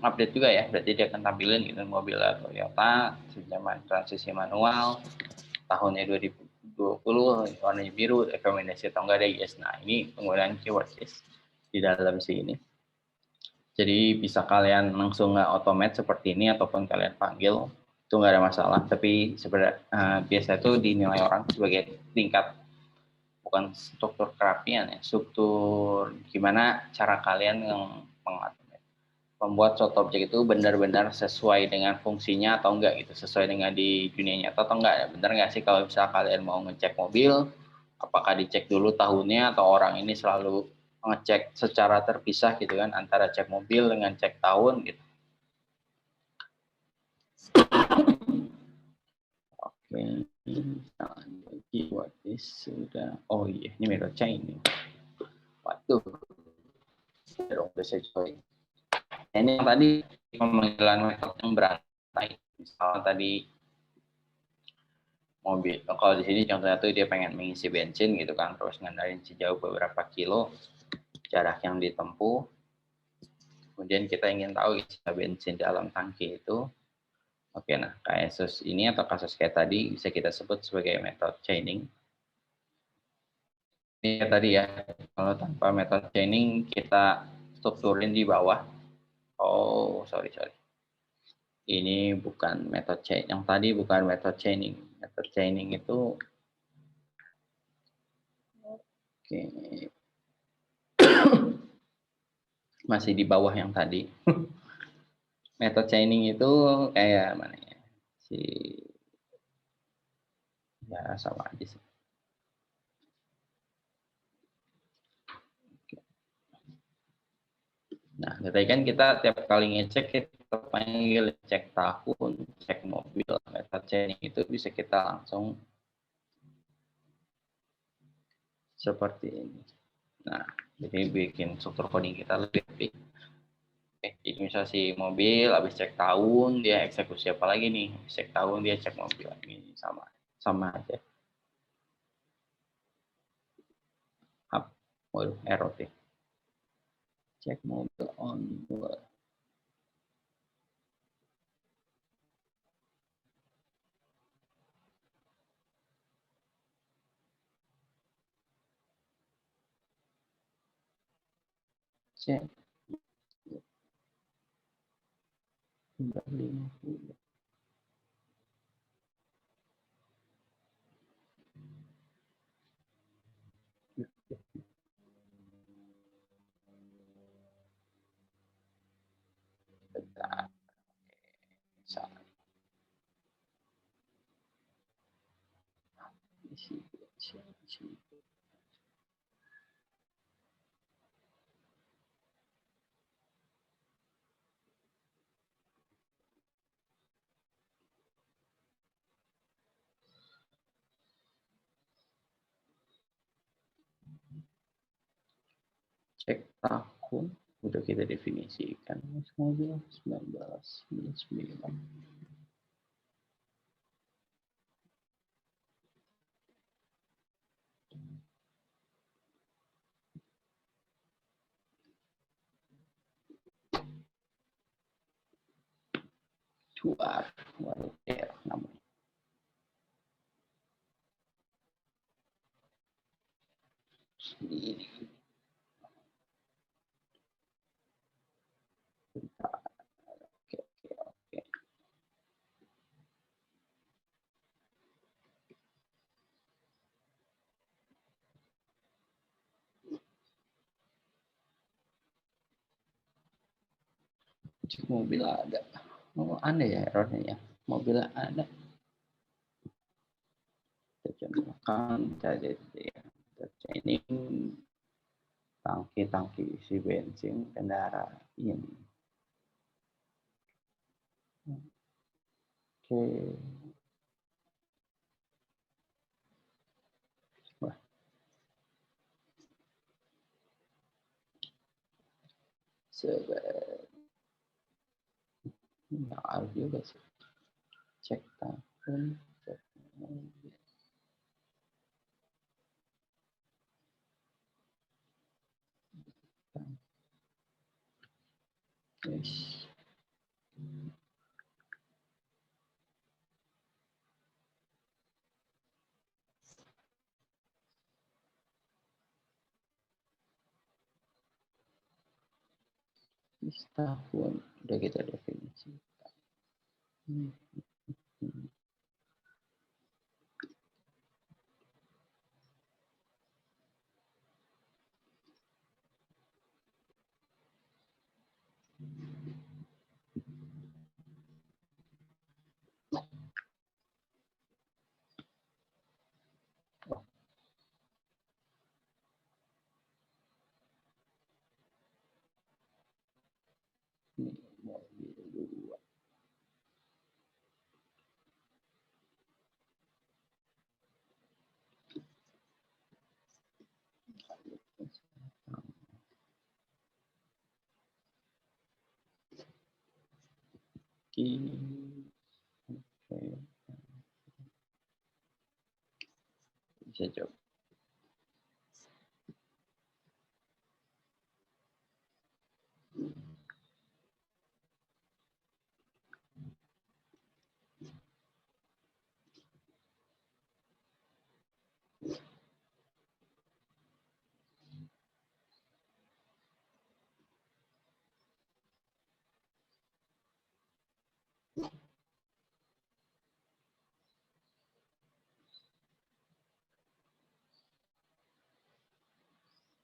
update juga ya, berarti dia akan tampilin gitu mobil Toyota, zaman transisi manual, tahunnya 2020, warnanya biru, rekomendasi atau enggak ada yes. Nah, ini penggunaan keyword yes di dalam sini. Jadi bisa kalian langsung nggak automate seperti ini ataupun kalian panggil, itu nggak ada masalah. Tapi sebenarnya biasa itu dinilai orang sebagai tingkat, bukan struktur kerapian ya, struktur gimana cara kalian yang membuat suatu objek itu benar-benar sesuai dengan fungsinya atau enggak gitu, sesuai dengan di dunia nyata atau enggak. Benar nggak sih kalau misalnya kalian mau ngecek mobil, apakah dicek dulu tahunnya atau orang ini selalu ngecek secara terpisah gitu kan, antara cek mobil dengan cek tahun gitu. Oke, keyword sudah. Oh iya, ini mirror chain nih. Waduh, dong bisa coy. Ini yang tadi pemanggilan metode yang berantai. Misalnya tadi mobil, kalau di sini contohnya tuh dia pengen mengisi bensin gitu kan, terus ngandarin sejauh beberapa kilo jarak yang ditempuh. Kemudian kita ingin tahu isi bensin dalam tangki itu. Oke, nah kasus ini atau kasus kayak tadi bisa kita sebut sebagai method chaining. Ini tadi ya, kalau tanpa method chaining kita strukturin di bawah. Oh, sorry. Ini bukan method chaining. Yang tadi bukan method chaining. Method chaining itu oke. Masih di bawah yang tadi. Method chaining itu kayak mana ya? Ya sama aja sih. Nah, tadi kan kita tiap kali ngecek kita panggil cek tahun, cek mobil, method chaining itu bisa kita langsung seperti ini. Nah, jadi bikin struktur coding kita lebih baik. Jadi misalnya si mobil habis cek tahun dia eksekusi apa lagi nih? Cek tahun dia cek mobil ini sama aja. Waduh, error deh. Cek mobil on board. Cek 50. Bentar. Salah. Isi. Cek tahun udah kita definisikan mobil 1999. Tuar, waduh, namanya. Ini. Oke. Cek mobil ada. Oh, aneh ya errornya ya. Mobil ada. Kita cobakan jadi ini tangki isi bensin kendaraan ini. Oke. Wah. Nah, harus juga sih. Cek tahun, cek mobil. Yes. Tahun udah kita definisi. Bisa coba.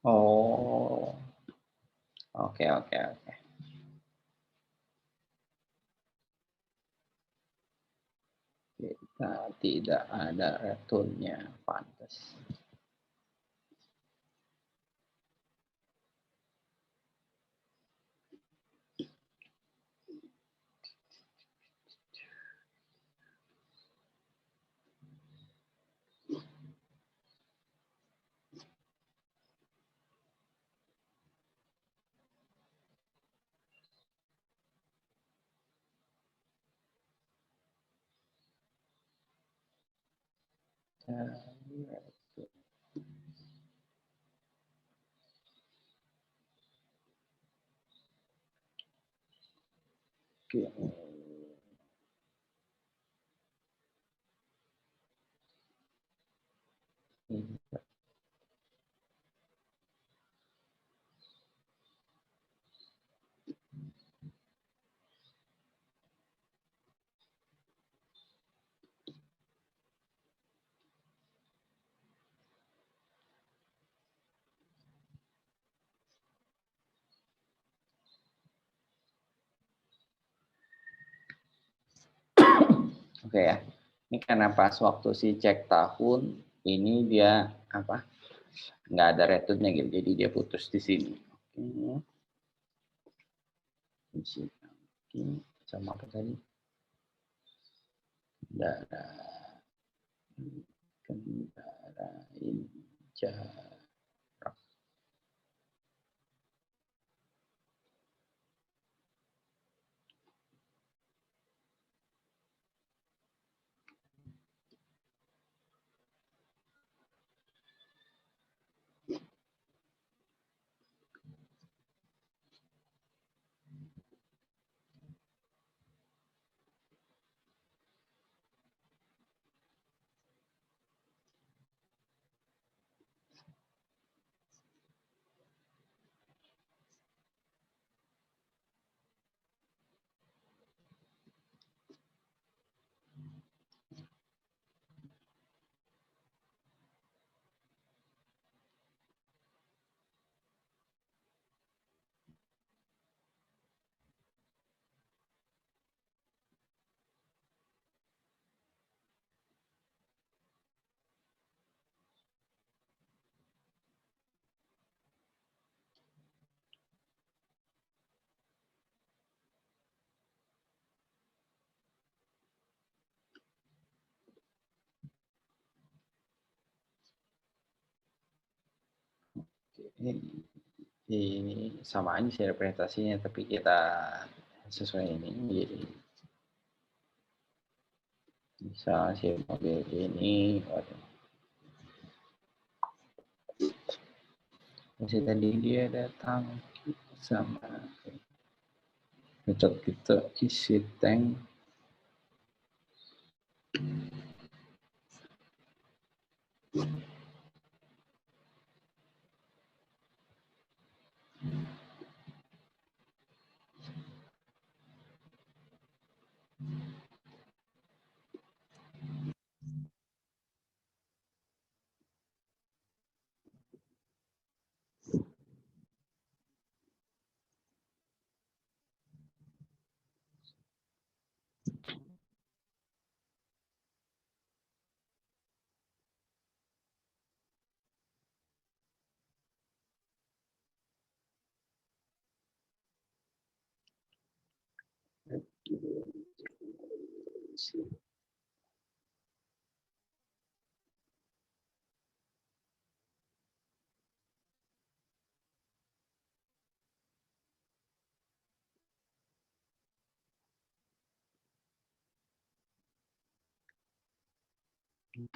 Oh, oke. Kita tidak ada returnnya, pantas. Oke. Oke ya. Ini karena pas waktu si cek tahun ini dia apa? Nggak ada returnnya gitu. Jadi dia putus di sini. Oke. Oke. Sama apa tadi? Kendarain jarak. Ini sama aja sih representasinya, tapi kita sesuai ini. Jadi bisa si mobil ini, waduh. Masih tadi dia datang sama Metode kita isi tank.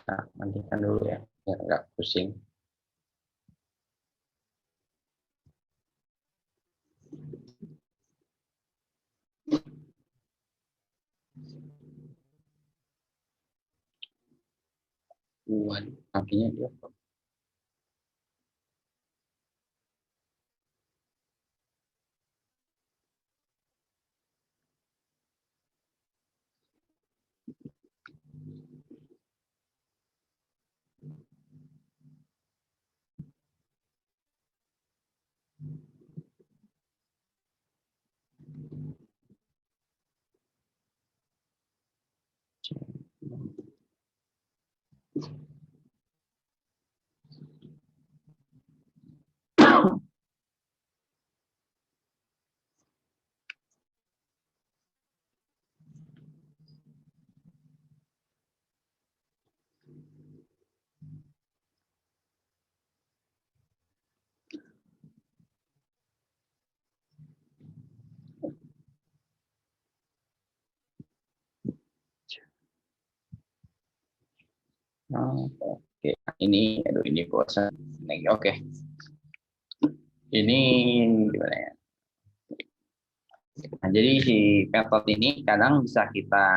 Nah, matikan dulu ya, biar nggak pusing. Waduh, kakinya dia. Oh, oke, ini, aduh ini bosan. Oke, ini gimana ya? Nah, jadi si metode ini kadang bisa kita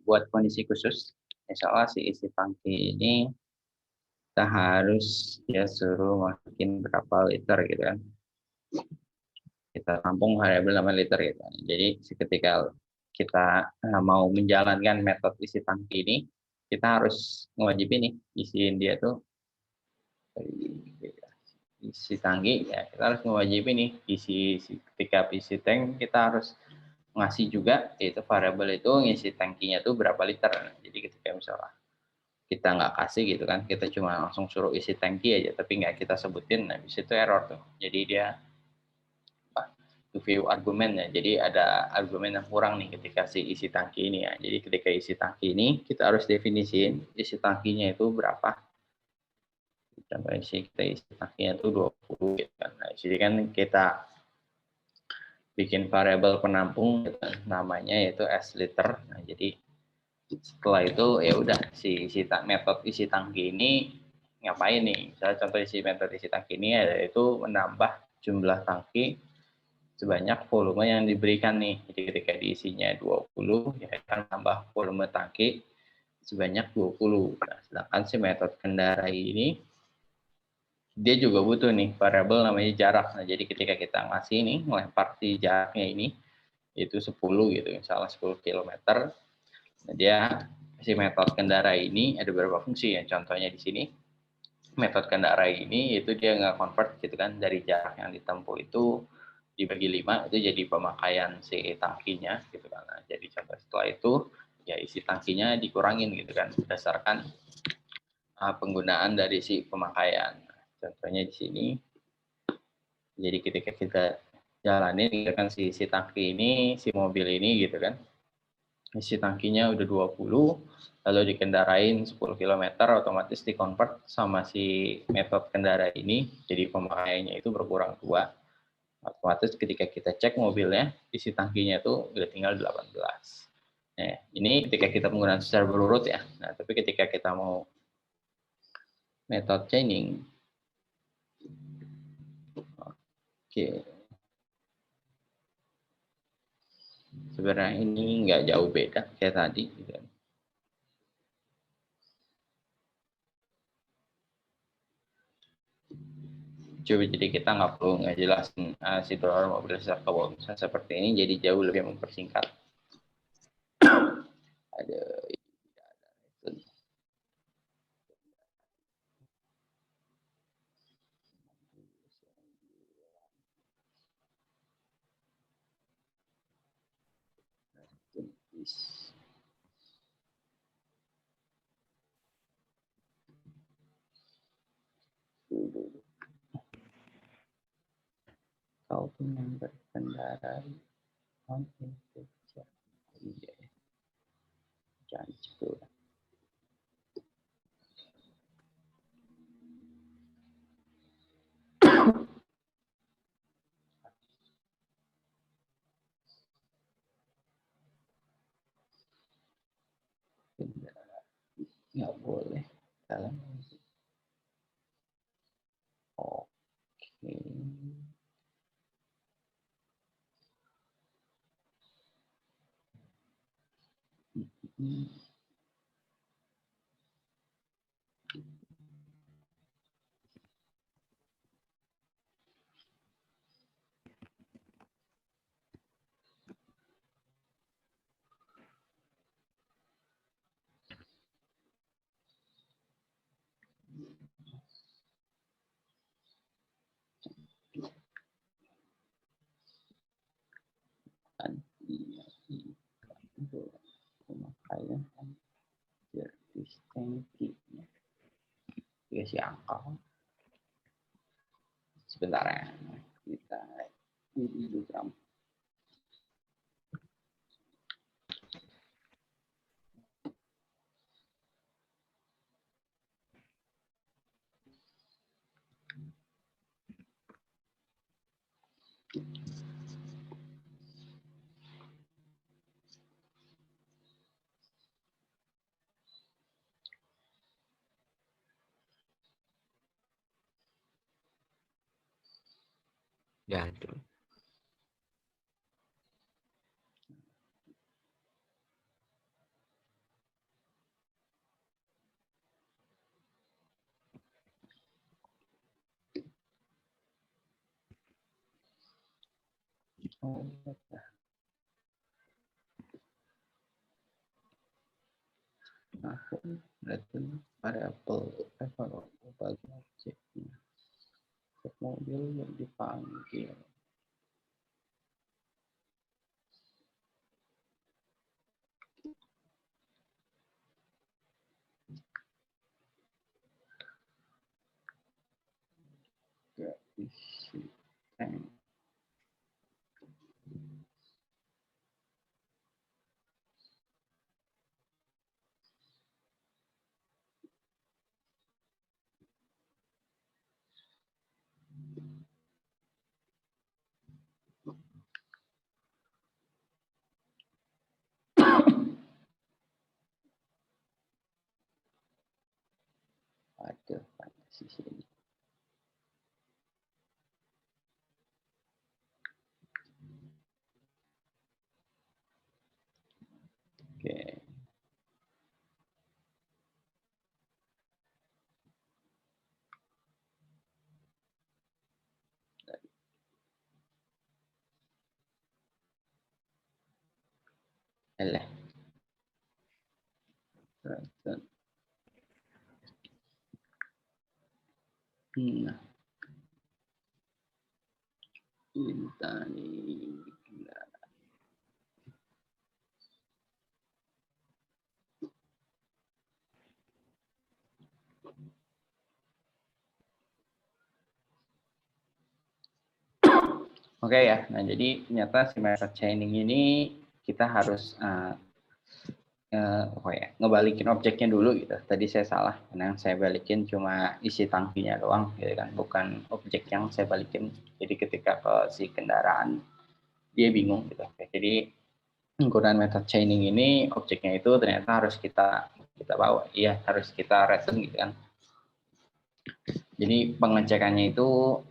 buat kondisi khusus. Misalnya si isi tangki ini kita harus ya suruh masukin berapa liter gitu kan. Kita tampung variabel nama liter gitu. Jadi ketika kita mau menjalankan metode isi tangki ini, kita harus ngewajibin nih isiin dia tuh isi tangki ya, kita harus ngewajibin nih ketika isi tank kita harus ngasih juga yaitu variabel itu ngisi tangkinya tuh berapa liter. Jadi ketika misalnya kita nggak kasih gitu kan, kita cuma langsung suruh isi tangki aja tapi nggak kita sebutin, nah bisa itu error tuh. Jadi dia to view argumen ya, jadi ada argumen yang kurang nih ketika si isi tangki ini ya. Jadi ketika isi tangki ini kita harus definisiin isi tangkinya itu berapa. Contohnya kita isi tangkinya itu 20 gitu kan. Nah, jadi kan kita bikin variabel penampung gitu, namanya yaitu S liter. Nah, jadi setelah itu ya udah si metode isi tangki ini ngapain nih? Misalnya contoh metode isi tangki ini yaitu menambah jumlah tangki sebanyak volume yang diberikan nih. Jadi ketika diisinya 20, ya akan tambah volume tangki sebanyak 20. Nah, sedangkan si metode kendarai ini, dia juga butuh nih variabel namanya jarak. Nah, jadi ketika kita ngasih ini, melempar si jaraknya ini, itu 10 gitu, misalnya 10 km. Nah, dia, si metode kendarai ini ada beberapa fungsi ya. Contohnya di sini, metode kendarai ini, itu dia nggak convert gitu kan, dari jarak yang ditempuh itu, dibagi 5 itu jadi pemakaian si tangkinya gitu kan. Nah, jadi contoh setelah itu ya isi tangkinya dikurangin gitu kan berdasarkan penggunaan dari si pemakaian. Nah, contohnya di sini. Jadi ketika kita jalanin gitu kan si tangki ini, si mobil ini gitu kan. Isi tangkinya udah 20 lalu dikendarain 10 km otomatis dikonvert sama si metode kendaraan ini jadi pemakaiannya itu berkurang 2. Otomatis ketika kita cek mobilnya, isi tangkinya itu udah tinggal 18. Nah, ini ketika kita menggunakan secara berurut ya. Nah, tapi ketika kita mau metode chaining, oke. Sebenarnya ini nggak jauh beda kayak tadi. Gitu. Coba jadi kita nggak perlu ngejelasin si dollar mau berdasar ke bawah misalnya seperti ini, jadi jauh lebih mempersingkat. Ada kau yang berkendara on Indonesia. Iya, jangan gitu. Nggak boleh dalam. Oke. Pemakaian servis tangkinya dikasih angka sebentar ya, kita miligram. Ya, aduh. Oh, aku berarti variabel evaluasi bagi objeknya. Mobil yang dipanggil. Gak isi tank. Ada pada sisi ini. Oke. Eleh. Nah, Intani. Oke ya, nah jadi ternyata si method chaining ini kita harus ngebalikin objeknya dulu gitu. Tadi saya salah, karena yang saya balikin cuma isi tangkinya doang, gitu kan, bukan objek yang saya balikin. Jadi ketika ke si kendaraan dia bingung gitu. Jadi penggunaan method chaining ini objeknya itu ternyata harus kita bawa, iya harus kita return gitu kan. Jadi pengecekannya itu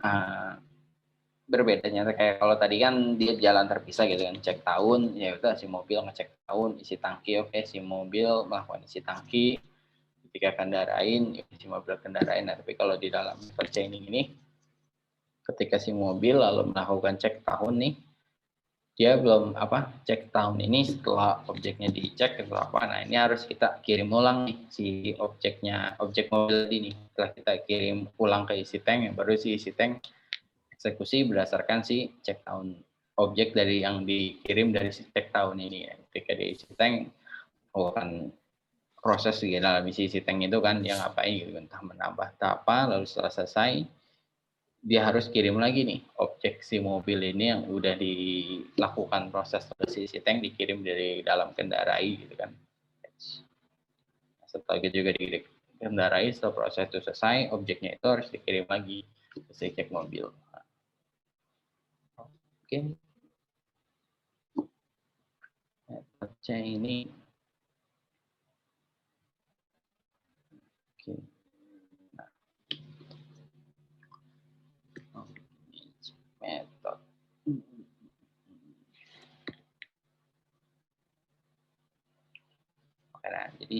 berbedanya kayak kalau tadi kan dia jalan terpisah gitu kan, cek tahun ya udah si mobil ngecek tahun, isi tangki oke, si mobil melakukan isi tangki, ketika kendarain si mobil kendarain. Nah, tapi kalau di dalam chaining ini ketika si mobil lalu melakukan cek tahun nih, dia belum cek tahun ini setelah objeknya dicek atau apa, nah ini harus kita kirim ulang nih si objek mobil ini. Setelah kita kirim ulang ke isi tank, baru si isi tank eksekusi berdasarkan si cek tahun objek dari yang dikirim dari si cek tahun ini ya. Ketika di isi tank akan proses di dalam isi tank itu kan dia ngapain gitu, entah menambah apa, lalu setelah selesai dia harus kirim lagi nih objek si mobil ini yang udah dilakukan proses si tank, dikirim dari dalam kendarai gitu kan. Setelah itu juga dikendarai, setelah proses itu selesai, objeknya itu harus dikirim lagi ke si cek mobil. Oke. Metode ini. Oke. Nah. Metode. Oke, nah, jadi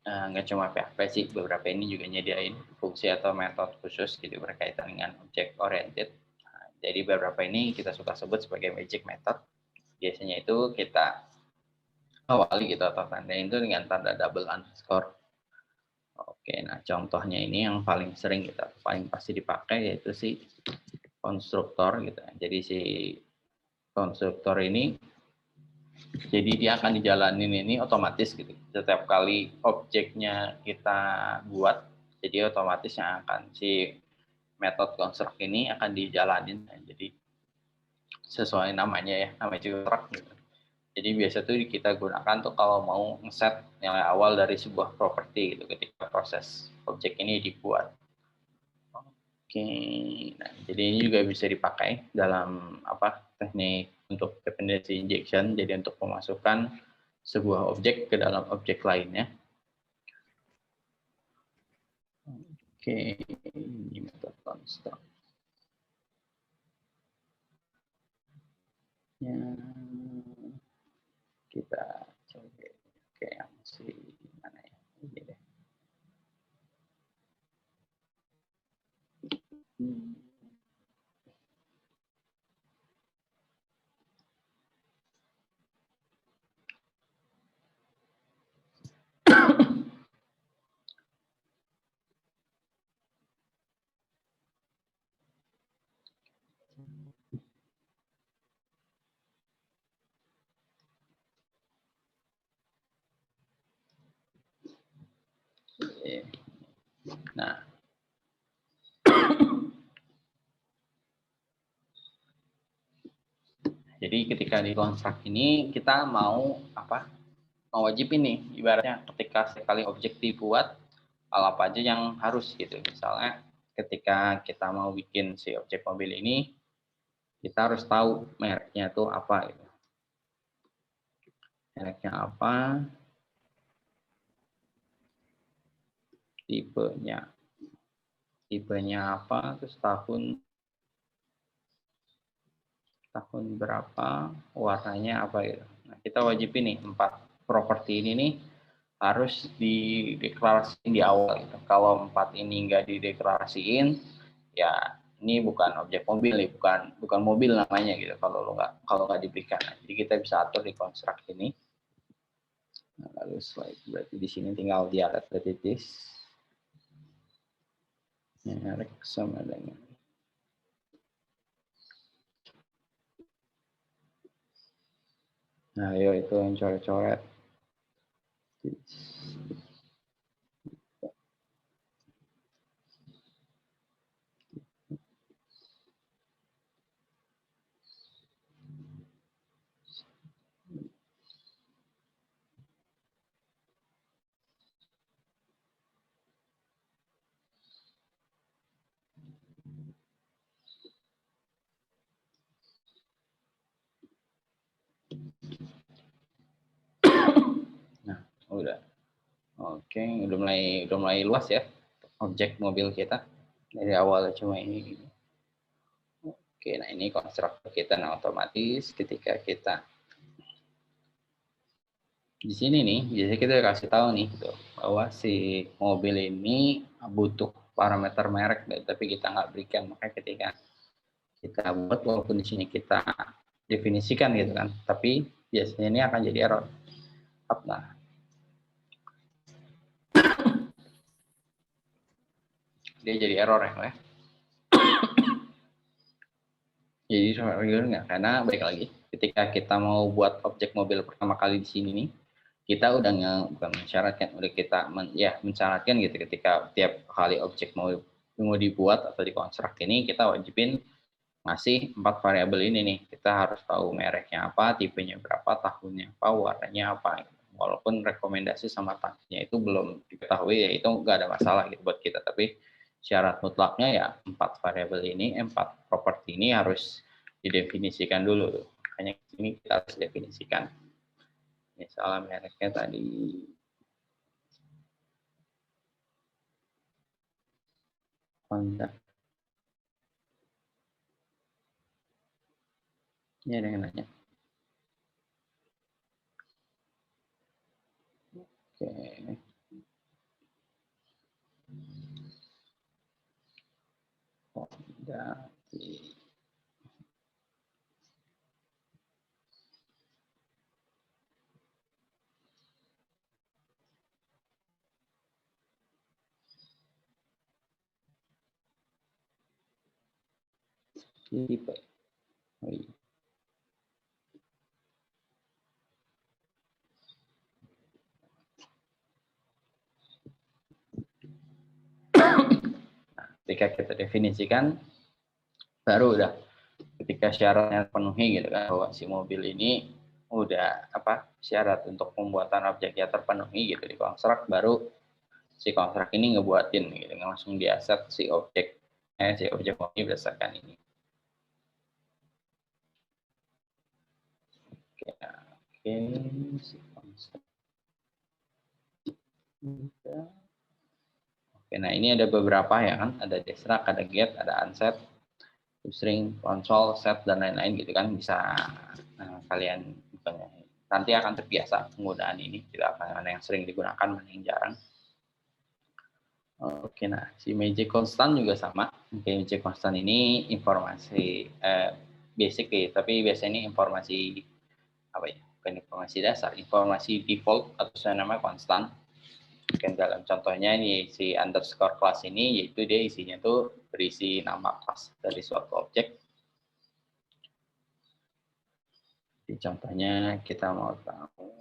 nggak cuma PHP sih, beberapa ini juga nyediain fungsi atau metode khusus gitu berkaitan dengan object oriented. Nah, jadi beberapa ini kita suka sebut sebagai magic method. Biasanya itu kita awali gitu atau tandain itu dengan tanda double underscore. Oke, nah contohnya ini yang paling sering kita paling pasti dipakai yaitu si konstruktor gitu. Jadi si konstruktor ini jadi dia akan dijalanin ini otomatis gitu. Setiap kali objeknya kita buat, jadi otomatis yang akan si metode konstruk ini akan dijalanin. Jadi sesuai namanya ya, namanya juga truk gitu. Jadi biasa tuh kita gunakan tuh kalau mau ngeset nilai awal dari sebuah properti gitu ketika proses objek ini dibuat. Oke, nah jadi ini juga bisa dipakai dalam teknik untuk dependency injection, jadi untuk memasukkan sebuah objek ke dalam objek lainnya. Oke, ini metode construct. Ya, kita coba oke yang masih mana ya? Ini deh. Nah, jadi ketika di konstruk ini kita mau mewajib ini, ibaratnya ketika sekali objek dibuat, hal apa aja yang harus gitu. Misalnya ketika kita mau bikin si objek mobil ini, kita harus tahu mereknya itu apa gitu. Mereknya apa, tipenya apa, terus tahun berapa, warnanya apa gitu. Nah, kita wajib ini 4 properti ini nih harus dideklarasiin di awal gitu. Kalau 4 ini nggak dideklarasiin, ya ini bukan objek mobil nih, bukan mobil namanya gitu. Kalau nggak diberikan, jadi kita bisa atur di konstruk ini. Nah, lalu slide berarti di sini tinggal dialet titis. Merek sama dengan nah, yo itu yang coret-coret. Nah, udah. Oke, udah mulai luas ya objek mobil kita. Dari awal cuma ini. Oke, nah ini konstruktor kita. Nah, otomatis ketika kita di sini nih, jadi kita kasih tahu nih tuh, bahwa si mobil ini butuh parameter merek, tapi kita nggak berikan. Makanya ketika kita buat, walaupun di sini kita definisikan gitu kan, tapi biasanya ini akan jadi error. Nah, dia jadi error ya. Jadi nggak, karena baik lagi ketika kita mau buat objek mobil pertama kali di sini nih, kita udah bukan mensyaratkan, udah kita mensyaratkan gitu, ketika tiap kali objek mau dibuat atau dikonstruk ini, kita wajibin ngasih 4 variabel ini nih. Kita harus tahu mereknya apa, tipenya berapa, tahunnya apa, warnanya apa. Walaupun rekomendasi sama tangkinya itu belum diketahui, ya itu nggak ada masalah gitu buat kita. Tapi syarat mutlaknya ya 4 variabel ini, 4 properti ini harus didefinisikan dulu. Makanya ini kita harus definisikan. Misalnya mereknya tadi Honda. Ini ada yang nanya. Oke. Honda. Tipe. Oh, iya. Ketika kita definisikan, baru udah ketika syaratnya penuhi gitu kan, bahwa si mobil ini udah syarat untuk pembuatan objeknya terpenuhi gitu di konstruk, baru si konstruk ini ngebuatin gitu, langsung dia set si objek mobil berdasarkan ini. Oke, si konstruk. Oke, nah ini ada beberapa ya kan, ada destruct, ada get, ada unset, string, console, set, dan lain-lain gitu kan. Bisa kalian nanti akan terbiasa penggunaan ini, tidak akan mana yang sering digunakan, mana yang jarang. Oke, nah si magic constant juga sama. Oke, magic constant ini informasi basic ya, tapi biasanya ini informasi bukan informasi dasar, informasi default atau saya namanya konstan. Mungkin dalam contohnya ini si underscore class ini, yaitu dia isinya tuh berisi nama kelas dari suatu objek. Di contohnya kita mau tahu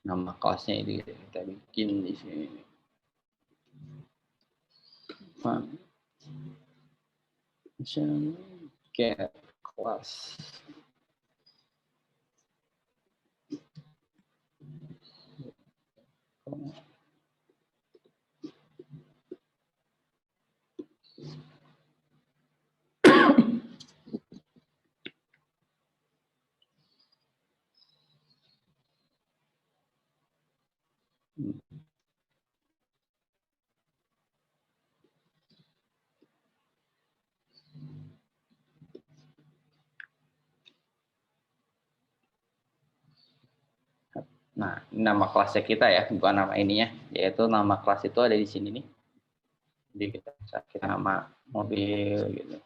nama kelasnya ini, kita bikin di sini. Function get class. Nah, nama kelasnya kita ya, bukan nama ininya, yaitu nama kelas itu ada di sini nih. Jadi kita nama mobil gitu.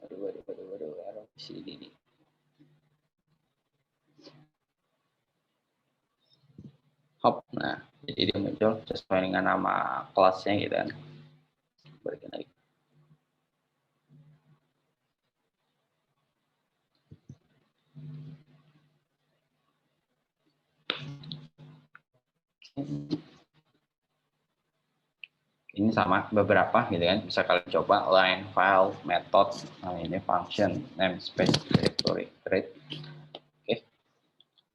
Aduh, sini nih. Hop, nah jadi dia muncul sesuai dengan nama kelasnya gitu kan. Balikin lagi. Ini sama beberapa gitu kan, bisa kalian coba line, file, method, nah ini function, namespace, directory, thread. Oke,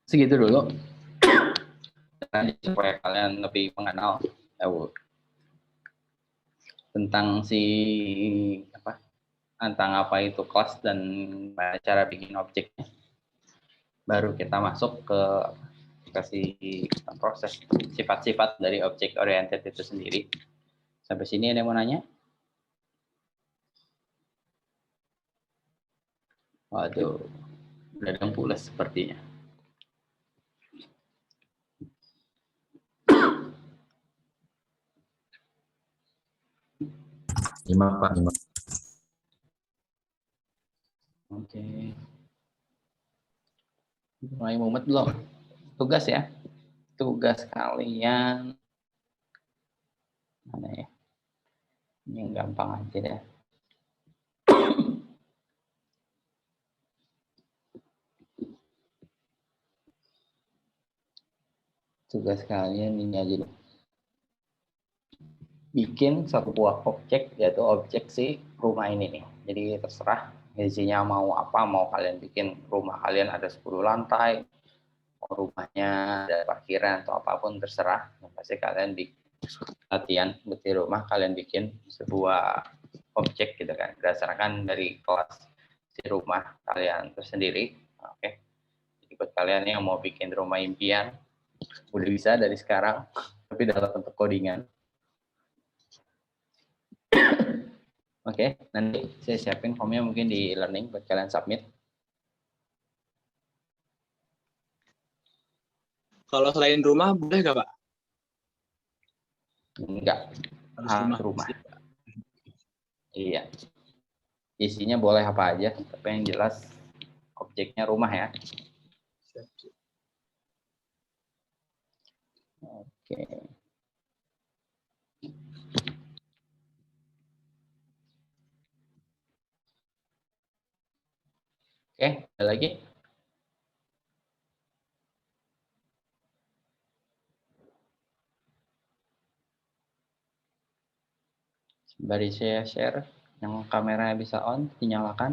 segitu dulu. Dan supaya kalian lebih mengenal tentang tentang apa itu kelas dan cara bikin objeknya. Baru kita masuk ke kasih proses sifat-sifat dari object oriented itu sendiri. Sampai sini ada yang mau nanya? Waduh, udah ada yang pulas sepertinya. Nyimak Pak, nyimak. Oke. Mulai mumet belum? Tugas ya. Tugas kalian. Mana ya? Ini yang gampang aja deh. Tugas kalian ini aja dulu. Bikin satu buah objek, yaitu objek si rumah ini nih. Jadi terserah isinya mau apa, mau kalian bikin rumah kalian ada 10 lantai, mau rumahnya ada parkiran atau apapun terserah. Yang pasti kalian di latihan di rumah kalian bikin sebuah objek gitu kan, berdasarkan dari kelas si rumah kalian tersendiri. Oke. Jadi buat kalian yang mau bikin rumah impian, udah bisa dari sekarang, tapi dalam bentuk codingan. Oke, nanti saya siapin formnya mungkin di e-learning buat kalian submit. Kalau selain rumah boleh nggak Pak? Enggak, Harus rumah. Iya. Isinya boleh apa aja, tapi yang jelas objeknya rumah ya. Oke. Oke, ada lagi? Sembari saya share, yang kameranya bisa on, dinyalakan.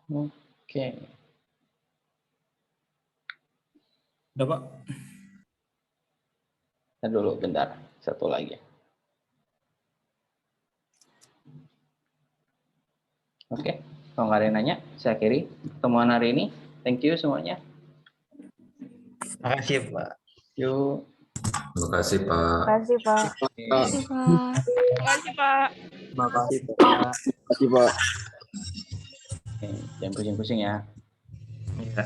Oke. Udah Pak. Kita dulu bentar, satu lagi. Oke, kalau nggak ada yang nanya, saya akhiri pertemuan hari ini. Thank you semuanya. Makasih Pak. Yuk. Terima kasih Pak. Makasih, Pak. Makasih, Pak. Makasih, Pak. Makasih Pak. Makasih Pak. Oke, jangan pusing-pusing ya. Iya.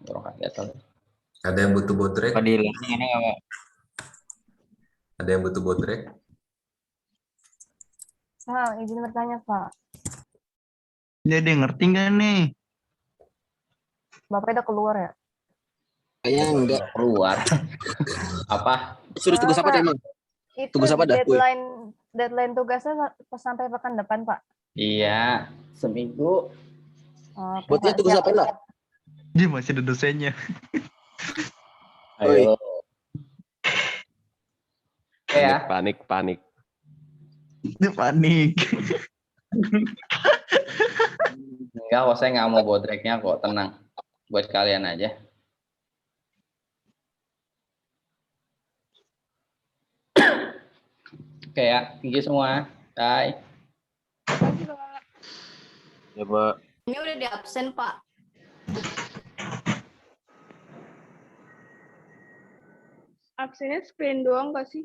Orang gatal. Ada yang butuh bodrek? Pak di learning ada nggak Pak? Ada yang butuh bodrek? Nah, izin bertanya, Pak. Ini ada yang ngerti nggak nih? Bapak udah keluar ya? Kayaknya enggak. Keluar. Apa? Suruh tugas apa Pak. emang? Itu Tugas apa dah, Kuy? deadline tugasnya sampai pekan depan, Pak. Iya, seminggu. Oke, Buatnya Pak. tugas Siap. apa lah? Dia masih ada dosennya. Ayo. Oke ya. Panik. Dia panik. Enggak, kok saya nggak mau bodreknya kok, tenang. Buat kalian aja. Oke ya, thank you semua. Bye. Makasih, Pak. Ya Pak. Ini udah di absen, Pak. Absennya screen doang nggak sih?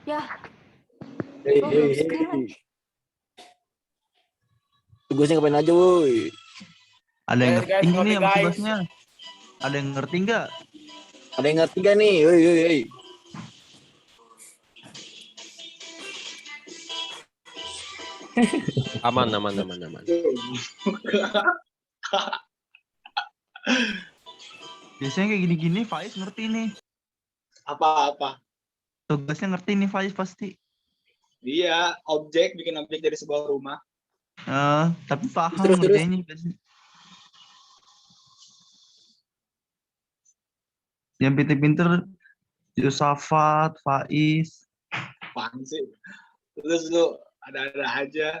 Ya, Hei, oh, hei, belum screen hei. lagi. Tugasnya ngapain aja woi? Ada yang Guys, ngerti guys, nih sama guys. tugasnya? Ada yang ngerti nggak? Ada yang ngerti gak nih? Hei. Aman. Biasanya kayak gini-gini Faiz ngerti nih. Apa-apa? Tugasnya ngerti nih Faiz pasti. Iya, bikin objek dari sebuah rumah. Tapi paham Terus. ngerjainnya biasanya. Yang pinter-pinter Yusafat, Faiz. Apaan sih? Terus lu ada-ada aja.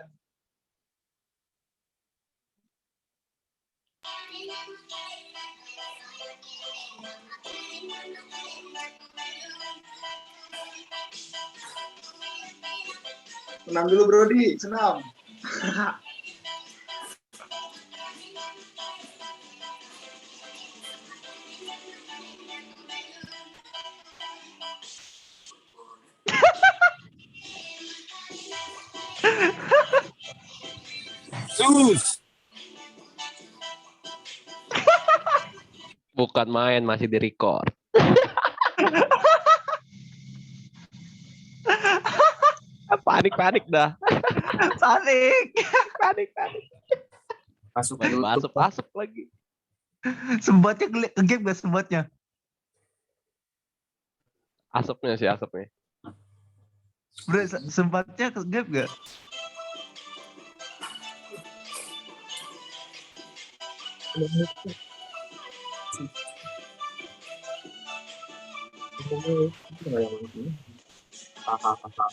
Senam dulu Brody, senam. Sus. Bukan main, masih di record. Panik dah. Panik. Masuk Masuk lagi. Sembatnya ke-gap gak sembatnya? Asapnya. Bro, sembatnya ke-gap gak? Hahaha.